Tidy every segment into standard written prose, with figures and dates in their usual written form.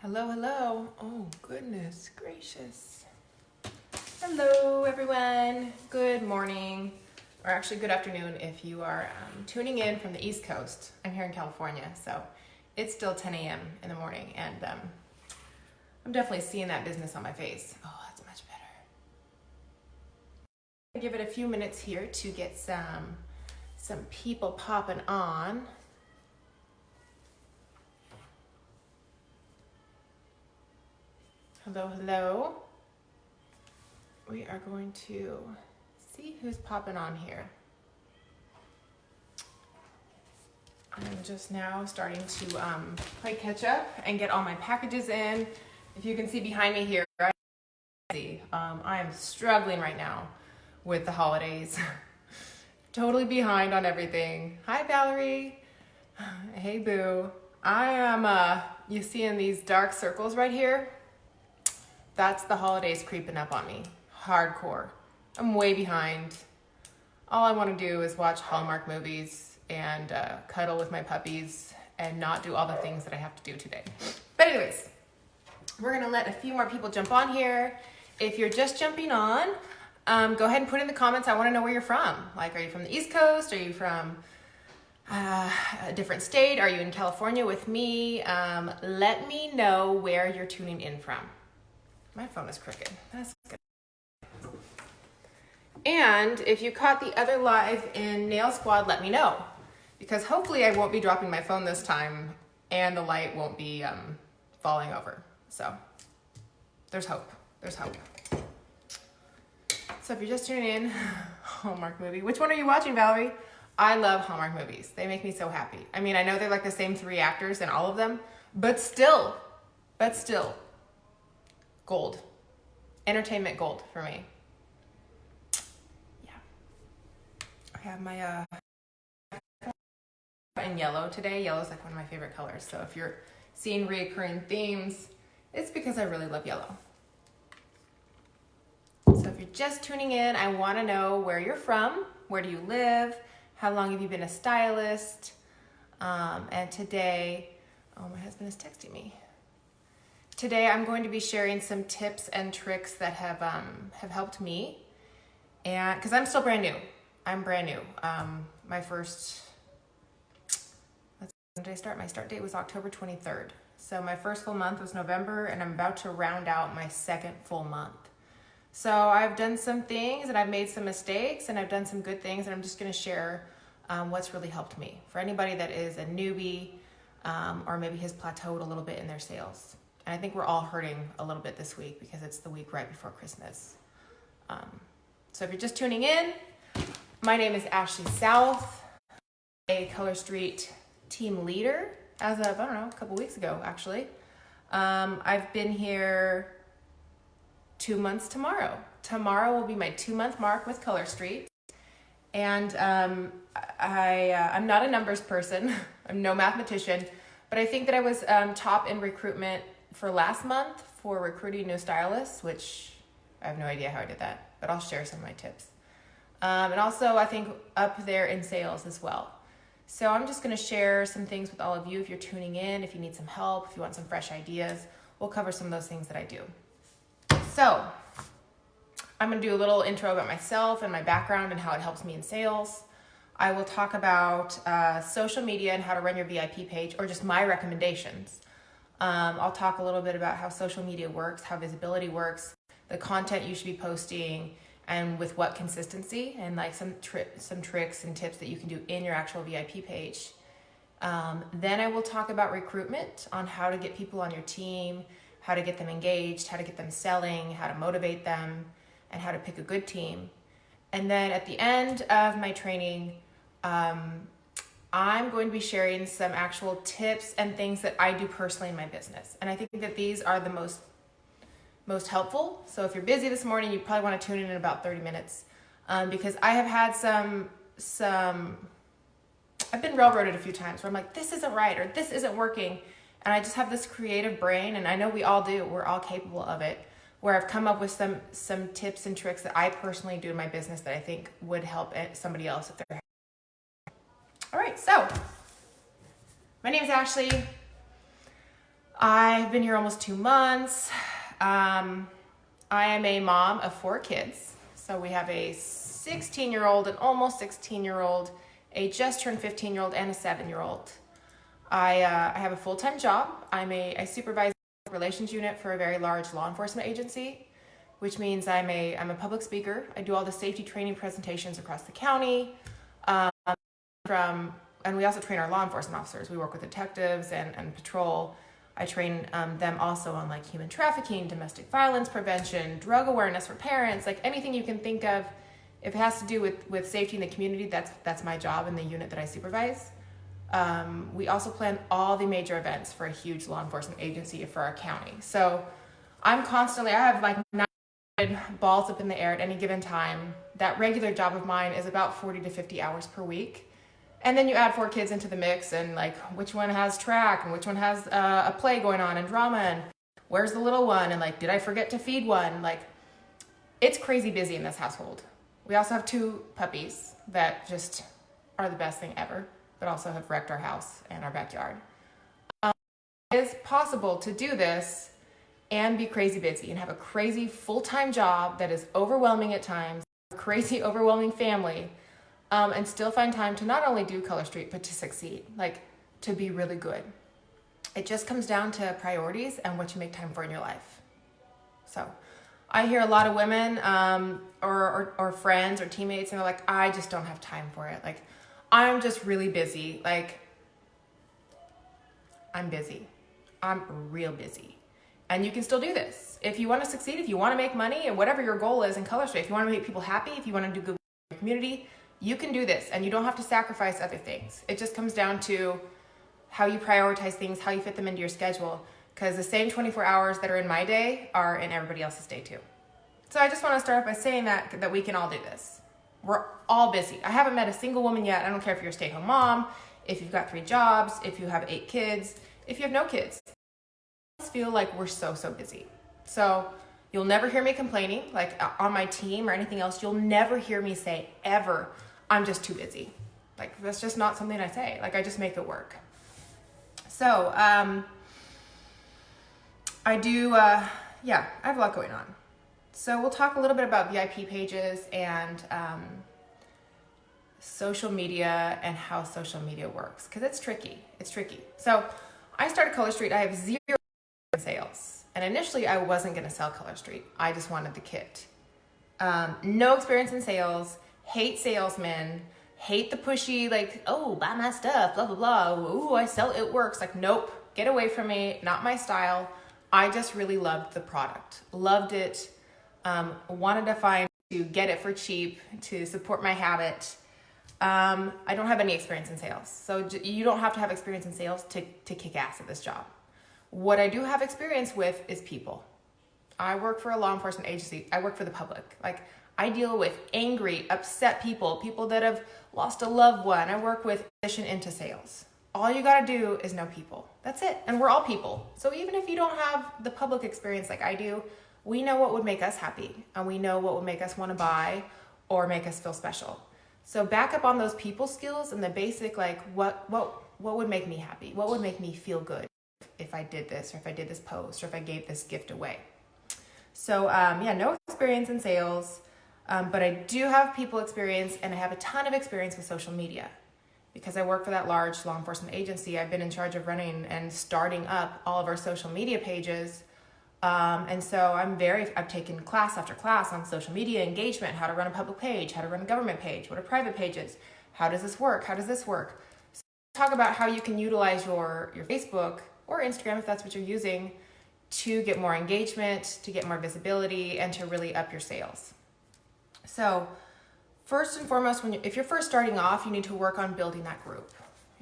Hello, hello. Oh, goodness gracious. Hello, everyone. Good morning, or actually good afternoon if you are tuning in from the East Coast. I'm here in California, so it's still 10 a.m. in the morning, and I'm definitely seeing that business on my face. Oh, that's much better. I'll give it a few minutes here to get some people popping on. Hello, hello. We are going to see who's popping on here. I'm just now starting to play catch up and get all my packages in. If you can see behind me here, I am struggling right now with the holidays. Totally behind on everything. Hi, Valerie. Hey, boo. I am, you seeing these dark circles right here? That's the holidays creeping up on me. Hardcore. I'm way behind. All I want to do is watch Hallmark movies and cuddle with my puppies and not do all the things that I have to do today. But anyways, we're going to let a few more people jump on here. If you're just jumping on, go ahead and put in the comments. I want to know where you're from. Like, are you from the East Coast? Are you from a different state? Are you in California with me? Let me know where you're tuning in from. My phone is crooked. That's good. And if you caught the other live in Nail Squad, let me know. Because hopefully I won't be dropping my phone this time and the light won't be falling over. So there's hope. There's hope. So if you're just tuning in, Hallmark movie. Which one are you watching, Valerie? I love Hallmark movies. They make me so happy. I mean, I know they're like the same three actors in all of them, but still, gold. Entertainment gold for me. Yeah. I have my in yellow today. Yellow is like one of my favorite colors. So if you're seeing recurring themes, it's because I really love yellow. So if you're just tuning in, I want to know where you're from. Where do you live? How long have you been a stylist? And today, oh, my husband is texting me. Today, I'm going to be sharing some tips and tricks that have helped me, and because I'm still brand new. I'm brand new. My first, when did I start? My start date was October 23rd. So my first full month was November, and I'm about to round out my second full month. So I've done some things, and I've made some mistakes, and I've done some good things, and I'm just going to share what's really helped me. For anybody that is a newbie, or maybe has plateaued a little bit in their sales. And I think we're all hurting a little bit this week because it's the week right before Christmas. So if you're just tuning in, my name is Ashley South, a Color Street team leader as of, I don't know, a couple weeks ago, actually. I've been here 2 months tomorrow. Tomorrow will be my 2-month mark with Color Street. And I'm not a numbers person. I'm no mathematician. But I think that I was top in recruitment for last month for recruiting new stylists, which I have no idea how I did that, but I'll share some of my tips. And also I think up there in sales as well. So I'm just going to share some things with all of you if you're tuning in, if you need some help, if you want some fresh ideas. We'll cover some of those things that I do. So I'm going to do a little intro about myself and my background and how it helps me in sales. I will talk about social media and how to run your VIP page, or just my recommendations. I'll talk a little bit about how social media works, how visibility works, the content you should be posting, and with what consistency, and like some tricks and tips that you can do in your actual VIP page. Then I will talk about recruitment, on how to get people on your team, how to get them engaged, how to get them selling, how to motivate them, and how to pick a good team. And then at the end of my training, I'm going to be sharing some actual tips and things that I do personally in my business. And I think that these are the most helpful. So if you're busy this morning, you probably want to tune in about 30 minutes because I have had I've been railroaded a few times where I'm like, this isn't right, or this isn't working. And I just have this creative brain, and I know we all do. We're all capable of it, where I've come up with some tips and tricks that I personally do in my business that I think would help somebody else if they're. All right, so my name is Ashley. I've been here almost 2 months. I am a mom of 4 kids. So we have a 16-year-old, an almost 16-year-old, a just turned 15-year-old, and a 7-year-old. I have a full-time job. I supervise the relations unit for a very large law enforcement agency, which means I'm a public speaker. I do all the safety training presentations across the county. And we also train our law enforcement officers. We work with detectives and patrol. I train them also on like human trafficking, domestic violence prevention, drug awareness for parents, like anything you can think of. If it has to do with safety in the community, that's my job in the unit that I supervise. We also plan all the major events for a huge law enforcement agency for our county. So I have like 9 balls up in the air at any given time. That regular job of mine is about 40 to 50 hours per week. And then you add 4 kids into the mix, and like which one has track and which one has a play going on and drama, and where's the little one, and like did I forget to feed one? Like it's crazy busy in this household. We also have 2 puppies that just are the best thing ever, but also have wrecked our house and our backyard. It is possible to do this and be crazy busy and have a crazy full-time job that is overwhelming at times, a crazy overwhelming family. And still find time to not only do Color Street, but to succeed, like to be really good. It just comes down to priorities and what you make time for in your life. So I hear a lot of women or friends or teammates, and they're like, I just don't have time for it. Like, I'm just really busy. Like, I'm busy. I'm real busy. And you can still do this. If you want to succeed, if you want to make money, and whatever your goal is in Color Street, if you want to make people happy, if you want to do good in your community, you can do this, and you don't have to sacrifice other things. It just comes down to how you prioritize things, how you fit them into your schedule, because the same 24 hours that are in my day are in everybody else's day too. So I just want to start off by saying that we can all do this. We're all busy. I haven't met a single woman yet. I don't care if you're a stay-at-home mom, if you've got 3 jobs, if you have 8 kids, if you have no kids. I just feel like we're so busy. So you'll never hear me complaining, like on my team or anything else. You'll never hear me say ever, I'm just too busy. Like, that's just not something I say. Like, I just make it work. So, I have a lot going on. So we'll talk a little bit about VIP pages and social media and how social media works, because it's tricky. So I started Color Street. I have 0 sales. And initially I wasn't going to sell Color Street. I just wanted the kit. No experience in sales. Hate salesmen, hate the pushy, like, oh, buy my stuff, blah, blah, blah. Ooh, I sell, it works. Like, nope, get away from me, not my style. I just really loved the product, loved it, wanted to get it for cheap, to support my habit. I don't have any experience in sales. So you don't have to have experience in sales to kick ass at this job. What I do have experience with is people. I work for a law enforcement agency. I work for the public. Like, I deal with angry, upset people that have lost a loved one. I work with transition into sales. All you gotta do is know people. That's it. And we're all people. So even if you don't have the public experience like I do, we know what would make us happy, and we know what would make us want to buy or make us feel special. So back up on those people skills and the basic, like what would make me happy? What would make me feel good if I did this, or if I did this post, or if I gave this gift away? So no experience in sales. But I do have people experience, and I have a ton of experience with social media. Because I work for that large law enforcement agency, I've been in charge of running and starting up all of our social media pages. And so I've taken class after class on social media engagement, how to run a public page, how to run a government page, what are private pages, how does this work, So talk about how you can utilize your Facebook or Instagram, if that's what you're using, to get more engagement, to get more visibility, and to really up your sales. So first and foremost, if you're first starting off, you need to work on building that group.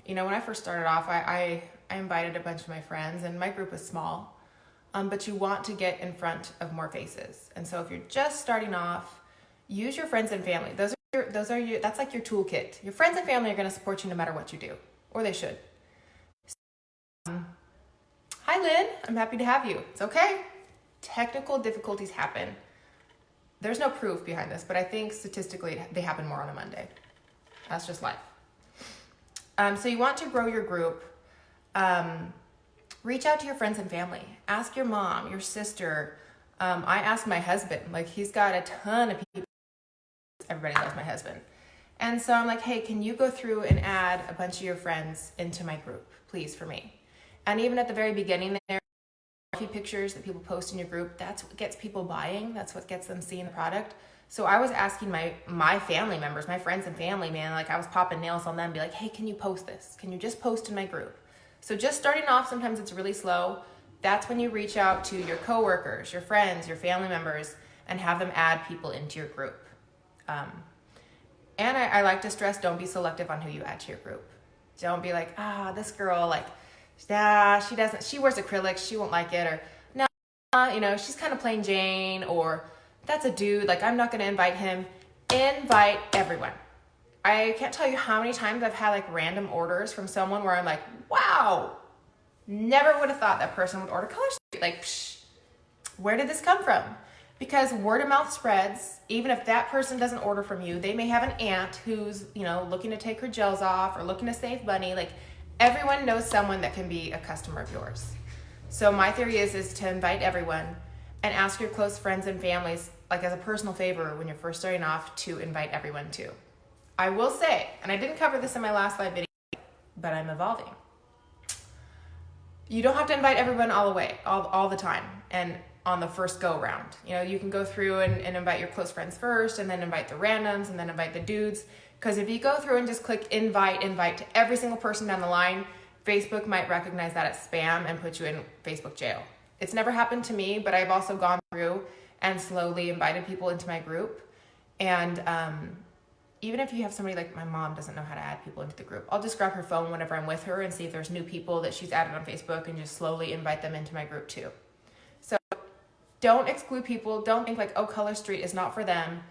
You know, when I first started off, I invited a bunch of my friends, and my group was small, but you want to get in front of more faces. And so if you're just starting off, use your friends and family. That's like your toolkit. Your friends and family are going to support you no matter what you do, or they should. Hi, Lynn. I'm happy to have you. It's okay. Technical difficulties happen. There's no proof behind this, but I think statistically they happen more on a Monday. That's just life. So you want to grow your group. reach out to your friends and family. Ask your mom, your sister. I asked my husband, like he's got a ton of people. Everybody loves my husband. And so I'm like, hey, can you go through and add a bunch of your friends into my group, please, for me? And even at the very beginning there are a few pictures that people post in your group. That's what gets people buying. That's what gets them seeing the product. So I was asking my family members, my friends and family, man, like I was popping nails on them, be like, hey, can you post this? Can you just post in my group? So just starting off, sometimes it's really slow. That's when you reach out to your coworkers, your friends, your family members, and have them add people into your group. And I like to stress, don't be selective on who you add to your group. Don't be like, this girl, like, she wears acrylics, she won't like it, or no, she's kind of plain Jane, or that's a dude, like I'm not gonna invite him. Invite everyone. I can't tell you how many times I've had like random orders from someone where I'm like, wow, never would have thought that person would order Color Street. Like, where did this come from? Because word of mouth spreads. Even if that person doesn't order from you, they may have an aunt who's, looking to take her gels off or looking to save money. Like, everyone knows someone that can be a customer of yours. So my theory is to invite everyone and ask your close friends and families, like as a personal favor when you're first starting off, to invite everyone too. I will say, and I didn't cover this in my last live video, but I'm evolving. You don't have to invite everyone all the time and on the first go round. You can go through and invite your close friends first, and then invite the randoms, and then invite the dudes. Because if you go through and just click invite to every single person down the line, Facebook might recognize that as spam and put you in Facebook jail. It's never happened to me, but I've also gone through and slowly invited people into my group. And even if you have somebody like my mom doesn't know how to add people into the group, I'll just grab her phone whenever I'm with her and see if there's new people that she's added on Facebook and just slowly invite them into my group too. So don't exclude people. Don't think like, Color Street is not for them.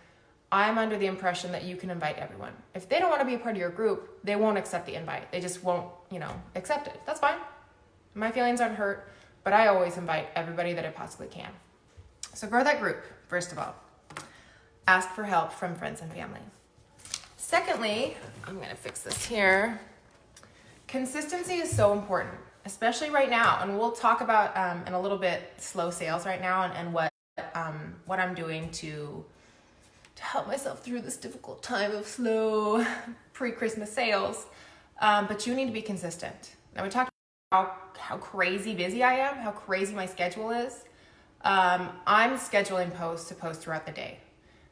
I'm under the impression that you can invite everyone. If they don't want to be a part of your group, they won't accept the invite. They just won't, accept it. That's fine. My feelings aren't hurt, but I always invite everybody that I possibly can. So grow that group, first of all. Ask for help from friends and family. Secondly, I'm going to fix this here. Consistency is so important, especially right now. And we'll talk about in a little bit slow sales right now and what I'm doing to help myself through this difficult time of slow pre-Christmas sales. But you need to be consistent. Now we talked about how crazy busy I am, how crazy my schedule is. I'm scheduling posts to post throughout the day.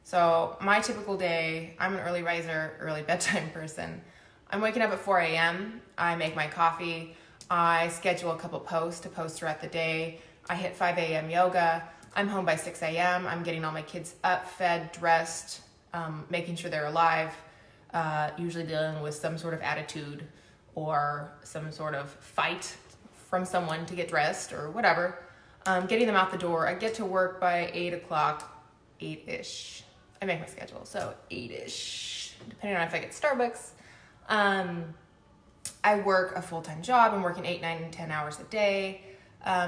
So my typical day, I'm an early riser, early bedtime person. I'm waking up at 4 a.m. I make my coffee. I schedule a couple posts to post throughout the day. I hit 5 a.m. yoga. I'm home by 6 a.m. I'm getting all my kids up, fed, dressed, making sure they're alive, usually dealing with some sort of attitude or some sort of fight from someone to get dressed or whatever. Getting them out the door. I get to work by 8 o'clock, 8-ish. I make my schedule, so 8-ish, depending on if I get Starbucks. I work a full-time job. I'm working 8, 9, and 10 hours a day.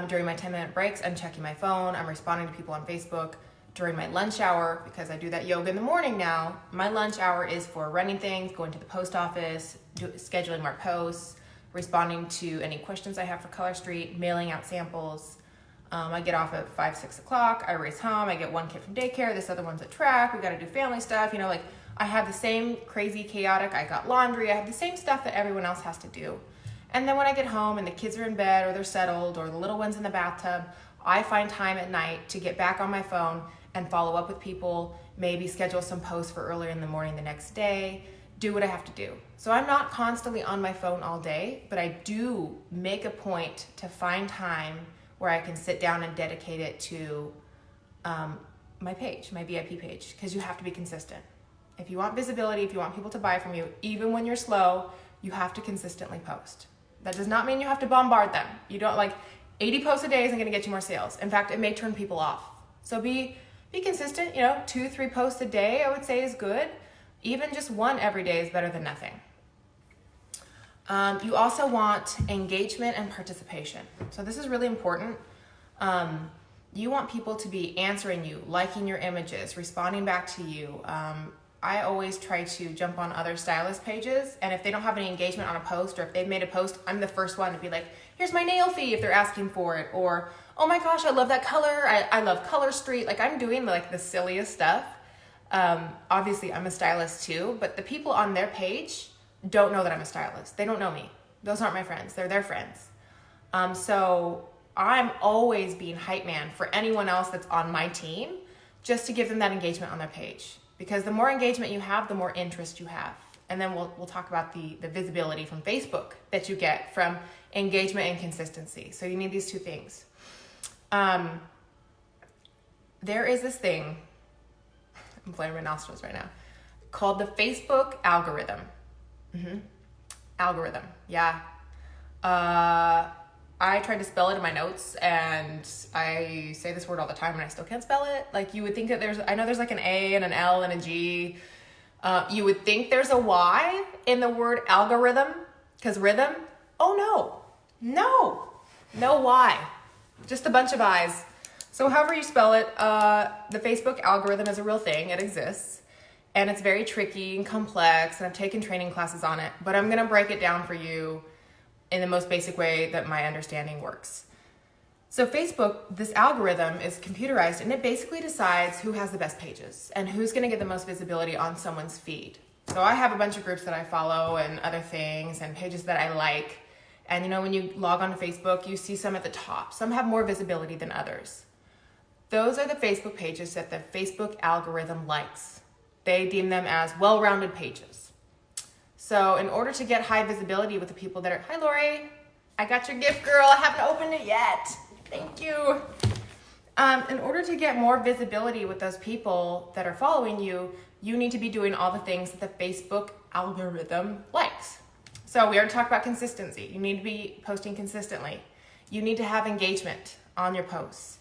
During my 10-minute breaks, I'm checking my phone. I'm responding to people on Facebook. During my lunch hour, because I do that yoga in the morning now, my lunch hour is for running things, going to the post office, scheduling more posts, responding to any questions I have for Color Street, mailing out samples. I get off at 5, 6 o'clock. I race home. I get one kid from daycare. This other one's at track. We got to do family stuff. I have the same crazy, chaotic, I got laundry. I have the same stuff that everyone else has to do. And then when I get home and the kids are in bed or they're settled or the little one's in the bathtub, I find time at night to get back on my phone and follow up with people, maybe schedule some posts for earlier in the morning the next day, do what I have to do. So I'm not constantly on my phone all day, but I do make a point to find time where I can sit down and dedicate it to my page, my VIP page, because you have to be consistent. If you want visibility, if you want people to buy from you, even when you're slow, you have to consistently post. That does not mean you have to bombard them. You don't 80 posts a day isn't gonna get you more sales. In fact, it may turn people off. So be consistent, 2, 3 posts a day, I would say is good. Even just one every day is better than nothing. You also want engagement and participation. So this is really important. You want people to be answering you, liking your images, responding back to you. I always try to jump on other stylist pages, and if they don't have any engagement on a post, or if they've made a post, I'm the first one to be like, here's my nail fee if they're asking for it, or, oh my gosh, I love that color. I love Color Street. Like, I'm doing like the silliest stuff. Obviously I'm a stylist too, but the people on their page don't know that I'm a stylist. They don't know me. Those aren't my friends. They're their friends. So I'm always being hype man for anyone else that's on my team, just to give them that engagement on their page. Because the more engagement you have, the more interest you have. And then we'll talk about the visibility from Facebook that you get from engagement and consistency. So you need these two things. There is this thing, I'm flaring my nostrils right now, called the Facebook algorithm. Algorithm, yeah. I tried to spell it in my notes, and I say this word all the time and I still can't spell it. Like, you would think that I know there's like an A and an L and a G. You would think there's a Y in the word algorithm, because rhythm. Oh no Y, just a bunch of I's. So however you spell it, the Facebook algorithm is a real thing. It exists, and it's very tricky and complex, and I've taken training classes on it, but I'm gonna break it down for you in the most basic way that my understanding works. So Facebook, this algorithm is computerized, and it basically decides who has the best pages and who's gonna get the most visibility on someone's feed. So I have a bunch of groups that I follow and other things and pages that I like. And you know, when you log on to Facebook, you see some at the top. Some have more visibility than others. Those are the Facebook pages that the Facebook algorithm likes. They deem them as well-rounded pages. So in order to get high visibility with the people that are, hi Lori, I got your gift, girl. I haven't opened it yet. Thank you. In order to get more visibility with those people that are following you, you need to be doing all the things that the Facebook algorithm likes. So we already talked about consistency. You need to be posting consistently. You need to have engagement on your posts.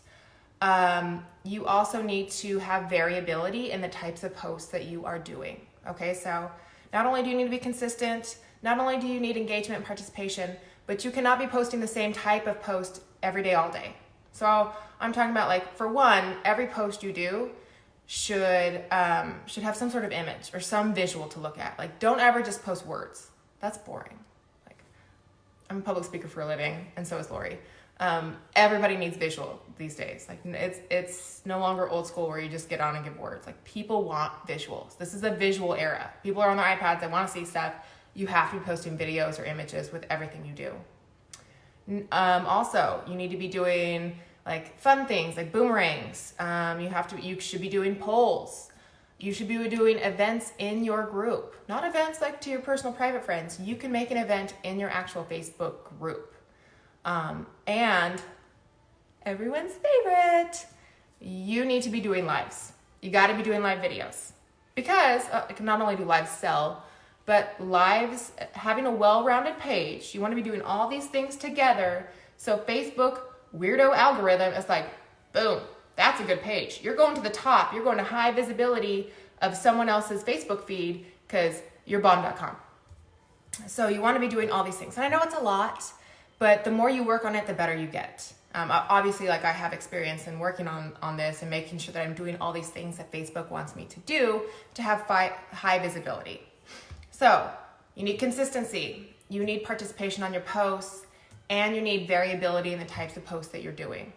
You also need to have variability in the types of posts that you are doing. Okay, so not only do you need to be consistent, not only do you need engagement and participation, but you cannot be posting the same type of post every day, all day. So I'm talking about, like, for one, every post you do should have some sort of image or some visual to look at. Like, don't ever just post words. That's boring. Like, I'm a public speaker for a living, and so is Lori. Everybody needs visual these days. Like, it's no longer old school where you just get on and give words. Like, people want visuals. This is a visual era. People are on their iPads. They want to see stuff. You have to be posting videos or images with everything you do. Also, you need to be doing like fun things like boomerangs. You should be doing polls. You should be doing events in your group, not events like to your personal private friends. You can make an event in your actual Facebook group. And everyone's favorite, you need to be doing lives. You got to be doing live videos, because not only do lives sell, but lives, having a well-rounded page, you want to be doing all these things together. So Facebook weirdo algorithm is like, boom, that's a good page. You're going to the top. You're going to high visibility of someone else's Facebook feed because you're bomb.com. So you want to be doing all these things. And I know it's a lot, but the more you work on it, the better you get. Obviously, like, I have experience in working on this and making sure that I'm doing all these things that Facebook wants me to do to have high visibility. So you need consistency, you need participation on your posts, and you need variability in the types of posts that you're doing.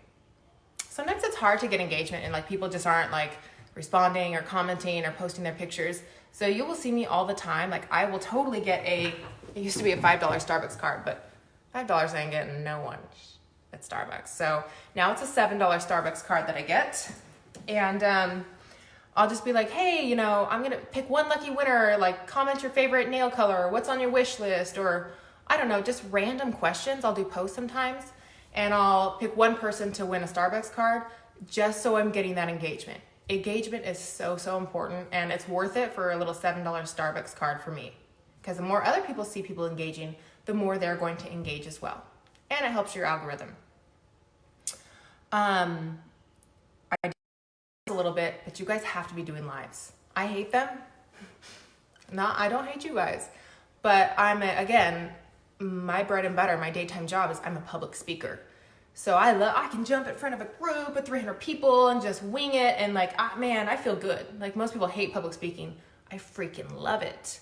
Sometimes it's hard to get engagement and, like, people just aren't, like, responding or commenting or posting their pictures. So you will see me all the time. Like, I will totally get it used to be a $5 Starbucks card, but $5 ain't getting no one at Starbucks. So now it's a $7 Starbucks card that I get. And I'll just be like, hey, you know, I'm going to pick one lucky winner, like, comment your favorite nail color, what's on your wish list, or I don't know, just random questions. I'll do posts sometimes, and I'll pick one person to win a Starbucks card just so I'm getting that engagement. Engagement is so, so important, and it's worth it for a little $7 Starbucks card for me, because the more other people see people engaging, the more they're going to engage as well. And it helps your algorithm. I do a little bit, but you guys have to be doing lives. I hate them. I don't hate you guys, but again, my bread and butter, my daytime job is I'm a public speaker. So I can jump in front of a group of 300 people and just wing it. And, like, man, I feel good. Like, most people hate public speaking. I freaking love it.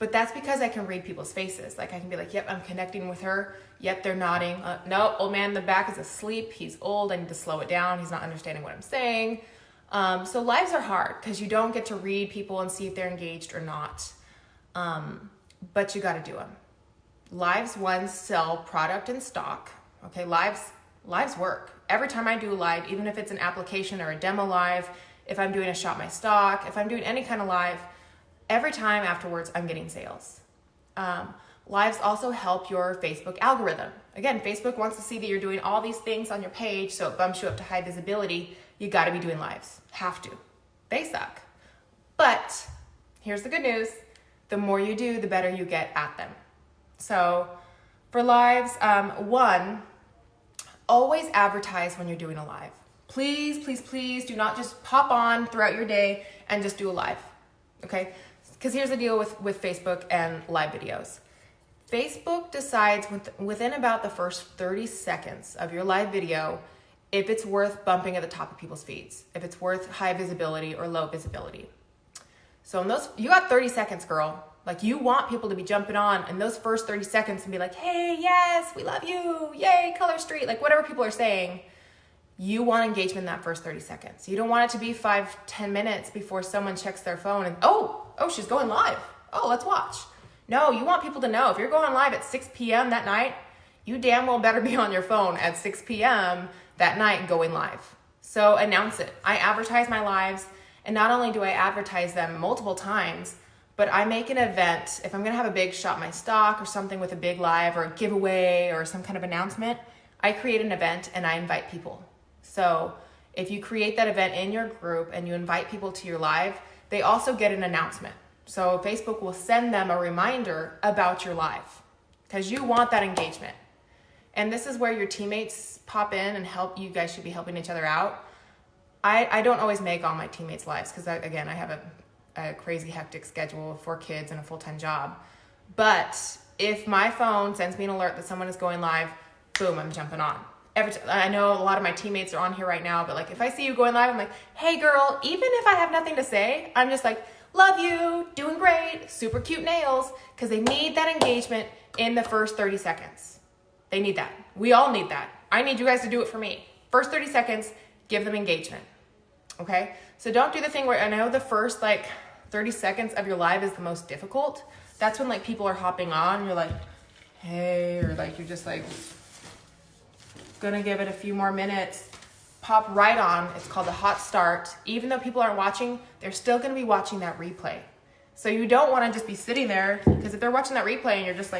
But that's because I can read people's faces. Like I can be like, yep, I'm connecting with her. Yep, they're nodding. No, old man in the back is asleep. He's old. I need to slow it down. He's not understanding what I'm saying. So lives are hard because you don't get to read people and see if they're engaged or not. But you got to do them. Lives, one, sell product and stock. Okay, lives work. Every time I do a live, even if it's an application or a demo live, if I'm doing a shop my stock, if I'm doing any kind of live, every time afterwards, I'm getting sales. Lives also help your Facebook algorithm. Again, Facebook wants to see that you're doing all these things on your page, so it bumps you up to high visibility. You got to be doing lives. Have to. They suck. But here's the good news. The more you do, the better you get at them. So for lives, one, always advertise when you're doing a live. Please, please, please do not just pop on throughout your day and just do a live. Okay? Because here's the deal with Facebook and live videos. Facebook decides within about the first 30 seconds of your live video if it's worth bumping at the top of people's feeds, if it's worth high visibility or low visibility. So in those, you got 30 seconds, girl. Like you want people to be jumping on in those first 30 seconds and be like, hey, yes, we love you. Yay, Color Street. Like whatever people are saying, you want engagement in that first 30 seconds. You don't want it to be 5-10 minutes before someone checks their phone and, oh, she's going live. Oh, let's watch. No, you want people to know if you're going live at 6 p.m. that night, you damn well better be on your phone at 6 p.m. that night going live. So announce it. I advertise my lives, and not only do I advertise them multiple times, but I make an event. If I'm gonna have a big shop my stock or something with a big live or a giveaway or some kind of announcement, I create an event and I invite people. So if you create that event in your group and you invite people to your live, they also get an announcement. So Facebook will send them a reminder about your live because you want that engagement. And this is where your teammates pop in and help. You guys should be helping each other out. I don't always make all my teammates' lives because, again, I have a crazy hectic schedule with 4 kids and a full-time job. But if my phone sends me an alert that someone is going live, boom, I'm jumping on. I know a lot of my teammates are on here right now, but like if I see you going live, I'm like, hey girl, even if I have nothing to say, I'm just like, love you, doing great, super cute nails, because they need that engagement in the first 30 seconds. They need that. We all need that. I need you guys to do it for me. First 30 seconds, give them engagement. Okay? So don't do the thing where I know the first 30 seconds of your live is the most difficult. That's when people are hopping on, you're like, hey, or you're just gonna give it a few more minutes. Pop right on. It's called a hot start. Even though people aren't watching, they're still gonna be watching that replay. So you don't wanna just be sitting there, because if they're watching that replay and you're just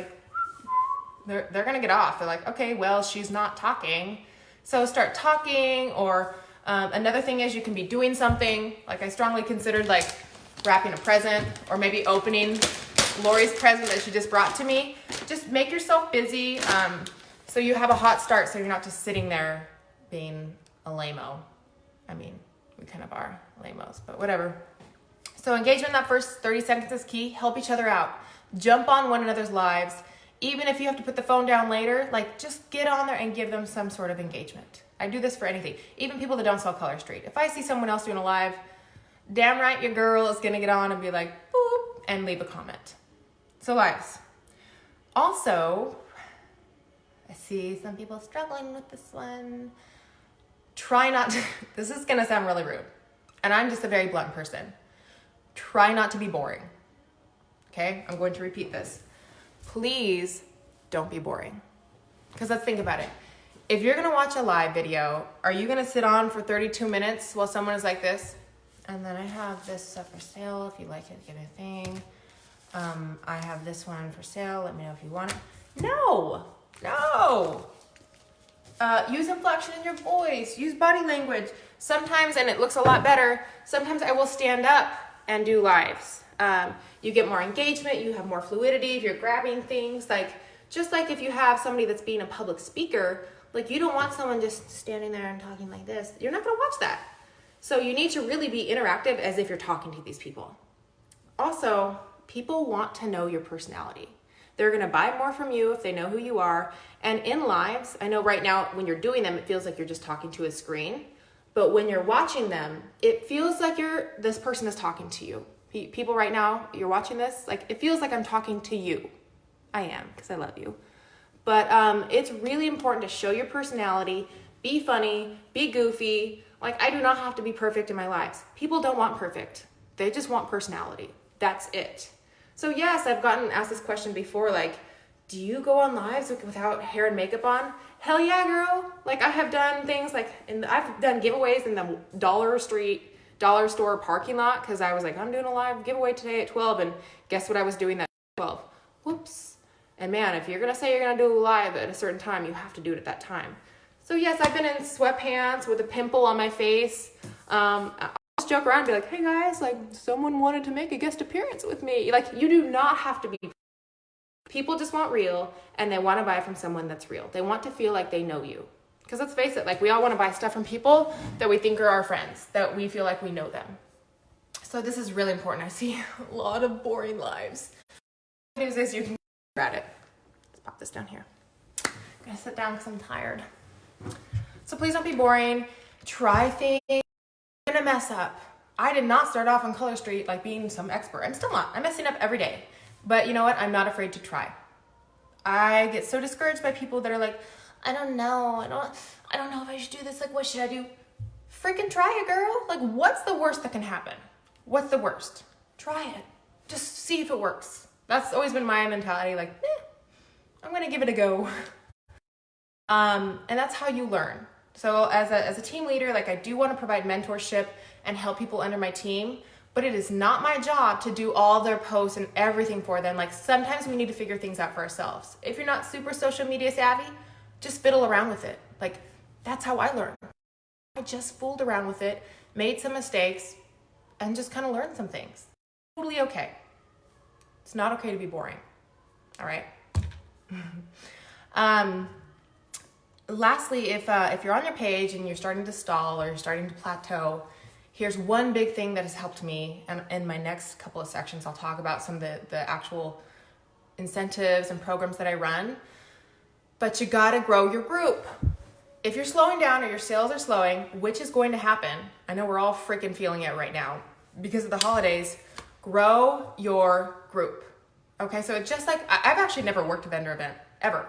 they're gonna get off. They're like, okay, well, she's not talking. So start talking, or another thing is you can be doing something. I strongly considered wrapping a present or maybe opening Lori's present that she just brought to me. Just make yourself busy so you have a hot start, so you're not just sitting there being a lame-o. I mean, we kind of are lame-os, but whatever. So engagement in that first 30 seconds is key. Help each other out. Jump on one another's lives. Even if you have to put the phone down later, just get on there and give them some sort of engagement. I do this for anything. Even people that don't sell Color Street. If I see someone else doing a live, damn right your girl is gonna get on and be like, boop, and leave a comment. So lives. Also, I see some people struggling with this one. Try not to, this is gonna sound really rude, and I'm just a very blunt person. Try not to be boring. Okay, I'm going to repeat this. Please don't be boring. Because let's think about it. If you're gonna watch a live video, are you gonna sit on for 32 minutes while someone is like this? And then I have this stuff for sale. If you like it, get a thing. I have this one for sale. Let me know if you want it. No. Use inflection in your voice. Use body language. Sometimes, and it looks a lot better, sometimes I will stand up and do lives. You get more engagement. You have more fluidity if you're grabbing things. Just like if you have somebody that's being a public speaker, you don't want someone just standing there and talking like this. You're not going to watch that. So you need to really be interactive as if you're talking to these people. Also, people want to know your personality. They're going to buy more from you if they know who you are. And in lives, I know right now when you're doing them, it feels like you're just talking to a screen. But when you're watching them, it feels like this person is talking to you. People right now, you're watching this, like it feels like I'm talking to you. I am, because I love you. But it's really important to show your personality, be funny, be goofy. Like I do not have to be perfect in my lives. People don't want perfect. They just want personality. That's it. So yes, I've gotten asked this question before, like, do you go on lives without hair and makeup on? Hell yeah, girl. Like I have done things like, I've done giveaways in the dollar store parking lot because I was like, I'm doing a live giveaway today at 12, and guess what I was doing that at 12? Whoops. And man, if you're gonna say you're gonna do a live at a certain time, you have to do it at that time. So yes, I've been in sweatpants with a pimple on my face. I'll just joke around and be like, hey guys, like someone wanted to make a guest appearance with me. Like you do not have to be. People just want real, and they want to buy from someone that's real. They want to feel like they know you. Because let's face it, like we all want to buy stuff from people that we think are our friends, that we feel like we know them. So this is really important. I see a lot of boring lives. The news is you can get it. Let's pop this down here. I'm gonna sit down because I'm tired. So please don't be boring. Try things. You're gonna mess up. I did not start off on Color Street like being some expert. I'm still not. I'm messing up every day. But you know what? I'm not afraid to try. I get so discouraged by people that are like, I don't know. I don't know if I should do this. Like, what should I do? Freaking try it, girl. Like, what's the worst that can happen? What's the worst? Try it. Just see if it works. That's always been my mentality. Like, I'm going to give it a go. And that's how you learn. So as a team leader, like I do want to provide mentorship and help people under my team, but it is not my job to do all their posts and everything for them. Like sometimes we need to figure things out for ourselves. If you're not super social media savvy, just fiddle around with it. Like that's how I learned. I just fooled around with it, made some mistakes, and just kind of learned some things. Totally okay. It's not okay to be boring. All right. Lastly, if you're on your page and you're starting to stall or you're starting to plateau, here's one big thing that has helped me. And in my next couple of sections, I'll talk about some of the actual incentives and programs that I run. But you gotta grow your group. If you're slowing down or your sales are slowing, which is going to happen, I know we're all freaking feeling it right now because of the holidays, grow your group. Okay, so it's just like, I've actually never worked a vendor event, ever.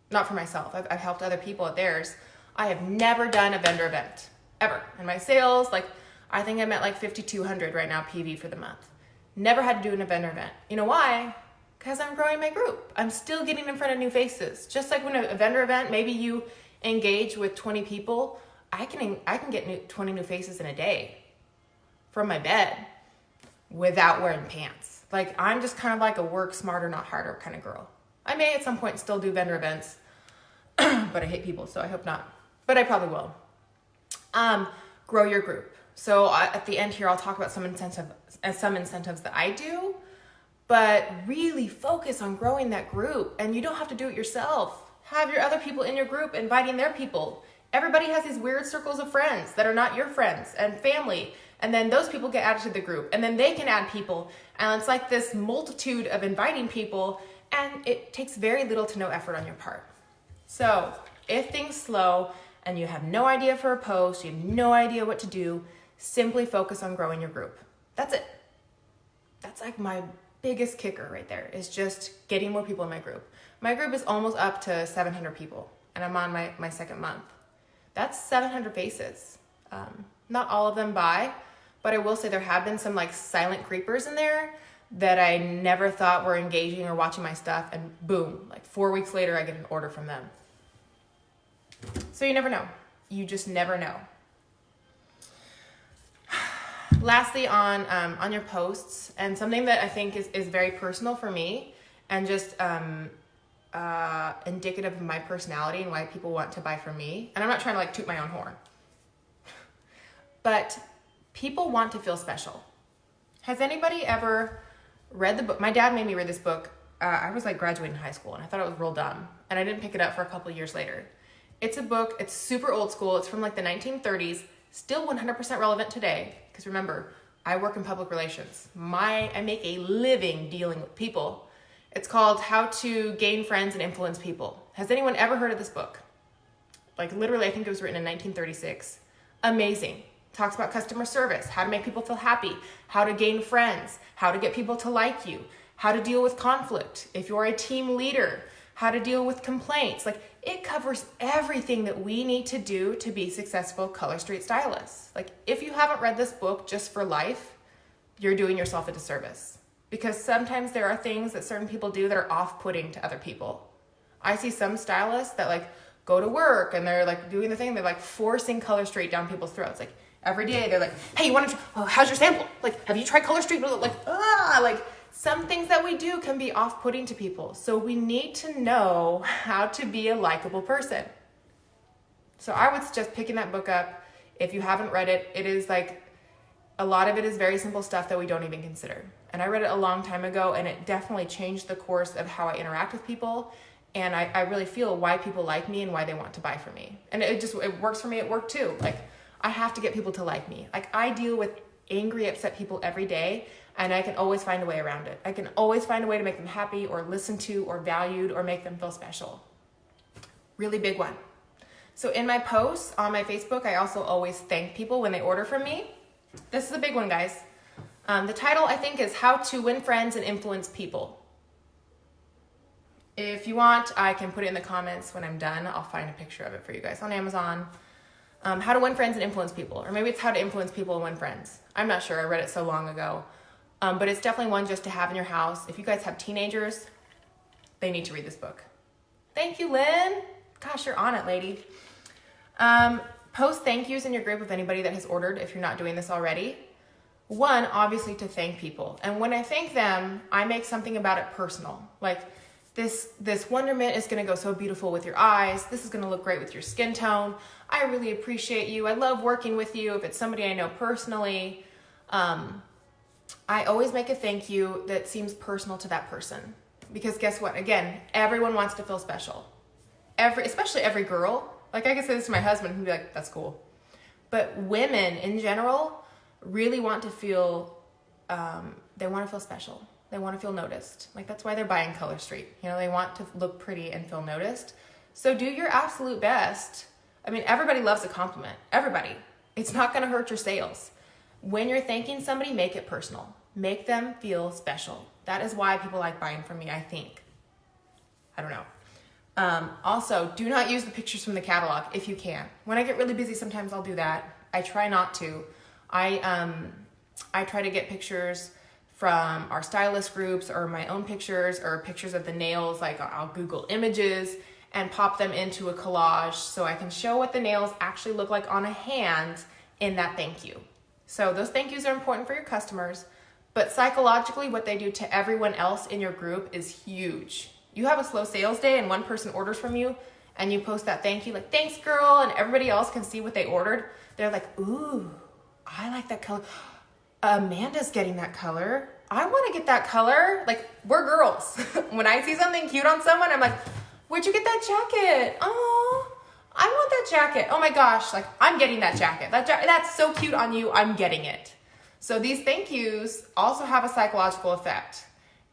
Not for myself. I've helped other people at theirs. I have never done a vendor event, ever. And my sales, like, I think I'm at like 5,200 right now PV for the month. Never had to do an vendor event. You know why? Because I'm growing my group. I'm still getting in front of new faces. Just like when a vendor event, maybe you engage with 20 people, I can get 20 new faces in a day from my bed without wearing pants. Like, I'm just kind of like a work smarter, not harder kind of girl. I may at some point still do vendor events, but I hate people, so I hope not. But I probably will. Grow your group. So at the end here, I'll talk about some incentives that I do, but really focus on growing that group. And you don't have to do it yourself. Have your other people in your group inviting their people. Everybody has these weird circles of friends that are not your friends and family. And then those people get added to the group. And then they can add people. And it's like this multitude of inviting people. And it takes very little to no effort on your part. So if things slow and you have no idea for a post, you have no idea what to do, simply focus on growing your group. That's it. That's like my biggest kicker right there, is just getting more people in my group. My group is almost up to 700 people, and I'm on my second month. That's 700 faces. Not all of them buy, but I will say there have been some like silent creepers in there that I never thought were engaging or watching my stuff, and boom, like 4 weeks later, I get an order from them. So you never know. You just never know. Lastly, on your posts, and something that I think is very personal for me, and just indicative of my personality and why people want to buy from me. And I'm not trying to like toot my own horn, but people want to feel special. Has anybody ever read the book? My dad made me read this book. I was like graduating high school, and I thought it was real dumb, and I didn't pick it up for a couple of years later. It's a book. It's super old school. It's from like the 1930s, still 100% relevant today. Because remember, I work in public relations. I make a living dealing with people. It's called How to Gain Friends and Influence People. Has anyone ever heard of this book? Like literally, I think it was written in 1936. Amazing. talks about customer service, how to make people feel happy, how to gain friends, how to get people to like you, how to deal with conflict. If you're a team leader, how to deal with complaints. Like, it covers everything that we need to do to be successful color street stylists. Like, if you haven't read this book just for life, you're doing yourself a disservice, because sometimes there are things that certain people do that are off-putting to other people. I see some stylists that like go to work and they're like doing the thing, they're like forcing color street down people's throats. Like, every day they're like, hey, you want to, how's your sample? Like, have you tried color street? Like, some things that we do can be off-putting to people. So we need to know how to be a likable person. So I would suggest picking that book up. If you haven't read it, it is like, a lot of it is very simple stuff that we don't even consider. And I read it a long time ago, and it definitely changed the course of how I interact with people. And I really feel why people like me and why they want to buy from me. And it works for me at work too. Like, I have to get people to like me. Like, I deal with angry, upset people every day, and I can always find a way around it. I can always find a way to make them happy or listened to or valued or make them feel special. Really big one. So in my posts on my Facebook, I also always thank people when they order from me. This is a big one, guys. The title, I think, is How to Win Friends and Influence People. If you want, I can put it in the comments when I'm done. I'll find a picture of it for you guys on Amazon. How to win friends and influence people. Or maybe it's how to influence people and win friends. I'm not sure. I read it so long ago. But it's definitely one just to have in your house. If you guys have teenagers, they need to read this book. Thank you, Lynn. Gosh, you're on it, lady. Post thank yous in your group of anybody that has ordered if you're not doing this already. One, obviously to thank people. And when I thank them, I make something about it personal. Like, this wonderment is going to go so beautiful with your eyes. This is going to look great with your skin tone. I really appreciate you. I love working with you. If it's somebody I know personally, I always make a thank you that seems personal to that person. Because guess what? Again, everyone wants to feel special. Especially every girl. Like, I can say this to my husband, he'd be like, that's cool. But women in general really want to feel, they want to feel special. They want to feel noticed. Like, that's why they're buying Color Street. You know, they want to look pretty and feel noticed. So do your absolute best. I mean, everybody loves a compliment. Everybody. It's not going to hurt your sales. When you're thanking somebody, make it personal. Make them feel special. That is why people like buying from me, I think. I don't know. Also, do not use the pictures from the catalog if you can. When I get really busy, sometimes I'll do that. I try not to. I try to get pictures from our stylist groups or my own pictures or pictures of the nails. Like, I'll Google images and pop them into a collage so I can show what the nails actually look like on a hand in that thank you. So those thank yous are important for your customers, but psychologically what they do to everyone else in your group is huge. You have a slow sales day and one person orders from you and you post that thank you, like, thanks girl, and everybody else can see what they ordered. They're like, ooh, I like that color. Amanda's getting that color. I want to get that color. Like, we're girls. When I see something cute on someone, I'm like, where'd you get that jacket? Oh, I want that jacket. Oh my gosh, like, I'm getting that jacket. That's so cute on you. I'm getting it. So these thank yous also have a psychological effect.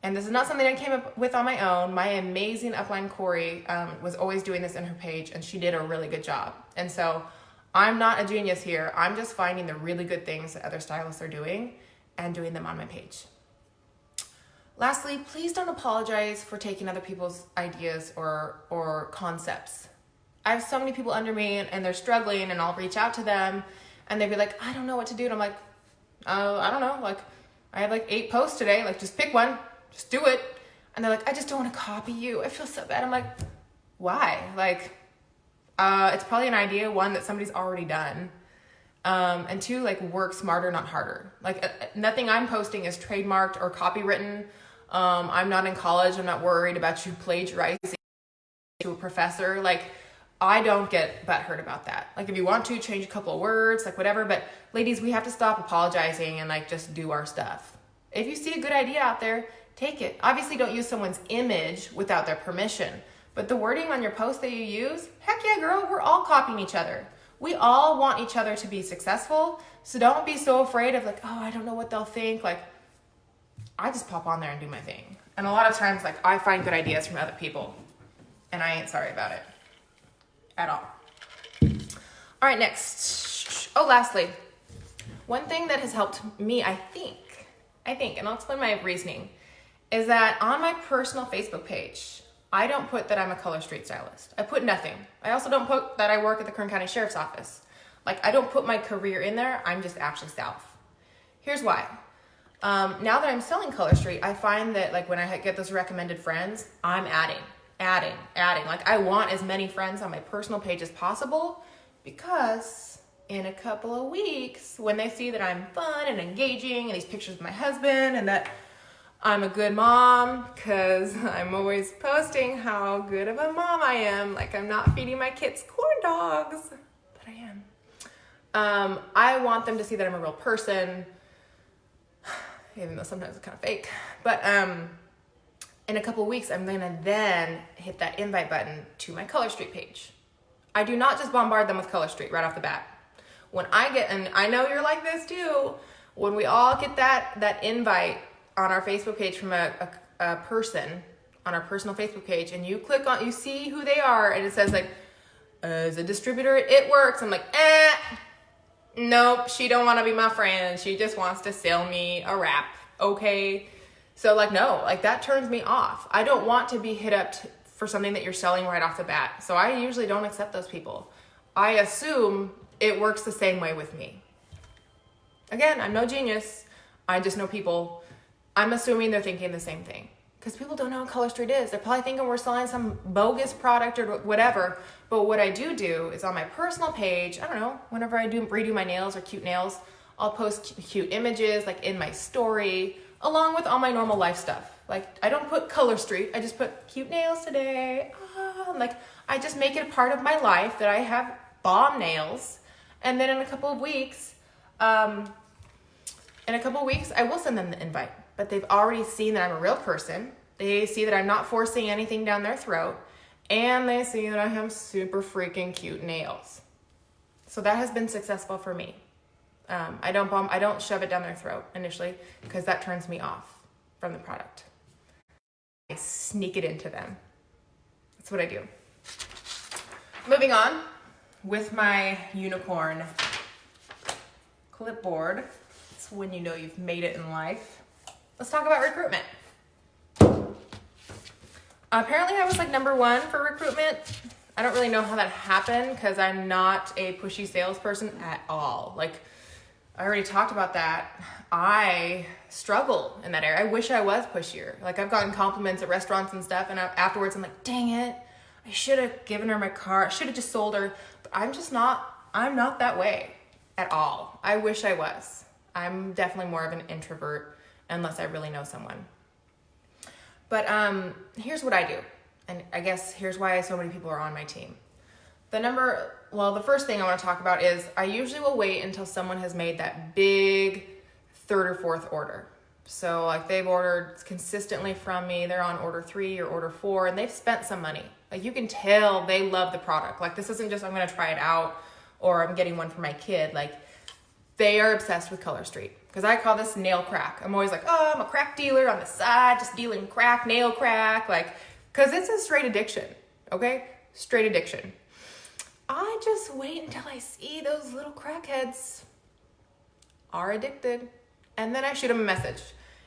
And this is not something I came up with on my own. My amazing upline Corey was always doing this in her page, and she did a really good job. And so I'm not a genius here. I'm just finding the really good things that other stylists are doing and doing them on my page. Lastly, please don't apologize for taking other people's ideas or concepts. I have so many people under me and they're struggling, and I'll reach out to them and they'd be like, I don't know what to do. And I'm like, I don't know. Like, I had like 8 posts today. Like, just pick one, just do it. And they're like, I just don't want to copy you. I feel so bad. I'm like, why? Like, it's probably an idea, one, that somebody's already done. And 2, like, work smarter, not harder. Like, nothing I'm posting is trademarked or copywritten. I'm not in college. I'm not worried about you plagiarizing to a professor. Like, I don't get butthurt about that. Like, if you want to change a couple of words, like, whatever. But ladies, we have to stop apologizing and like just do our stuff. If you see a good idea out there, take it. Obviously, don't use someone's image without their permission. But the wording on your post that you use, heck yeah, girl, we're all copying each other. We all want each other to be successful. So don't be so afraid of like, oh, I don't know what they'll think. Like, I just pop on there and do my thing. And a lot of times, like, I find good ideas from other people, and I ain't sorry about it at all. All right, next. Oh, lastly, One thing that has helped me, I think, and I'll explain my reasoning, is that on my personal Facebook page, I don't put that I'm a color street stylist. I put nothing. I also don't put that I work at the Kern County Sheriff's Office. Like, I don't put my career in there. I'm just Ashley South. Here's why. Now that I'm selling Color Street, I find that like when I get those recommended friends, I'm adding. Like, I want as many friends on my personal page as possible, because in a couple of weeks, when they see that I'm fun and engaging and these pictures of my husband and that I'm a good mom, because I'm always posting how good of a mom I am. Like, I'm not feeding my kids corn dogs, but I am. I want them to see that I'm a real person, even though sometimes it's kind of fake. But in a couple of weeks, I'm gonna then hit that invite button to my Color Street page. I do not just bombard them with Color Street right off the bat. When I get, and I know you're like this too, when we all get that invite on our Facebook page from a person on our personal Facebook page, and you click on, you see who they are, and it says like, as a distributor, it works. I'm like, nope, she don't want to be my friend. She just wants to sell me a wrap. Okay. So like, no, like that turns me off. I don't want to be hit up for something that you're selling right off the bat. So I usually don't accept those people. I assume it works the same way with me. Again, I'm no genius. I just know people. I'm assuming they're thinking the same thing, because people don't know what Color Street is. They're probably thinking we're selling some bogus product or whatever. But what I do is on my personal page, I don't know, whenever I redo my nails or cute nails, I'll post cute images like in my story, along with all my normal life stuff. Like, I don't put Color Street, I just put cute nails today. Like, I just make it a part of my life that I have bomb nails. And then in a couple of weeks, I will send them the invite. But they've already seen that I'm a real person. They see that I'm not forcing anything down their throat. And they see that I have super freaking cute nails. So that has been successful for me. I don't shove it down their throat initially, because that turns me off from the product. I sneak it into them. That's what I do. Moving on with my unicorn clipboard. It's when you know you've made it in life. Let's talk about recruitment. Apparently I was like number 1 for recruitment. I don't really know how that happened, because I'm not a pushy salesperson at all. Like, I already talked about that. I struggle in that area. I wish I was pushier. Like, I've gotten compliments at restaurants and stuff, and afterwards I'm like, dang it, I should have given her my car. I should have just sold her. But I'm not that way at all. I wish I was. I'm definitely more of an introvert, unless I really know someone. But here's what I do. And I guess here's why so many people are on my team. The first thing I want to talk about is I usually will wait until someone has made that big 3rd or 4th order. So like, they've ordered consistently from me, they're on order 3 or order 4, and they've spent some money. Like, you can tell they love the product. Like, this isn't just, I'm going to try it out, or I'm getting one for my kid. Like, they are obsessed with Color Street, because I call this nail crack. I'm always like, oh, I'm a crack dealer on the side, just dealing crack, nail crack, like, because it's a straight addiction, okay? Straight addiction. I just wait until I see those little crackheads are addicted, and then I shoot them a message,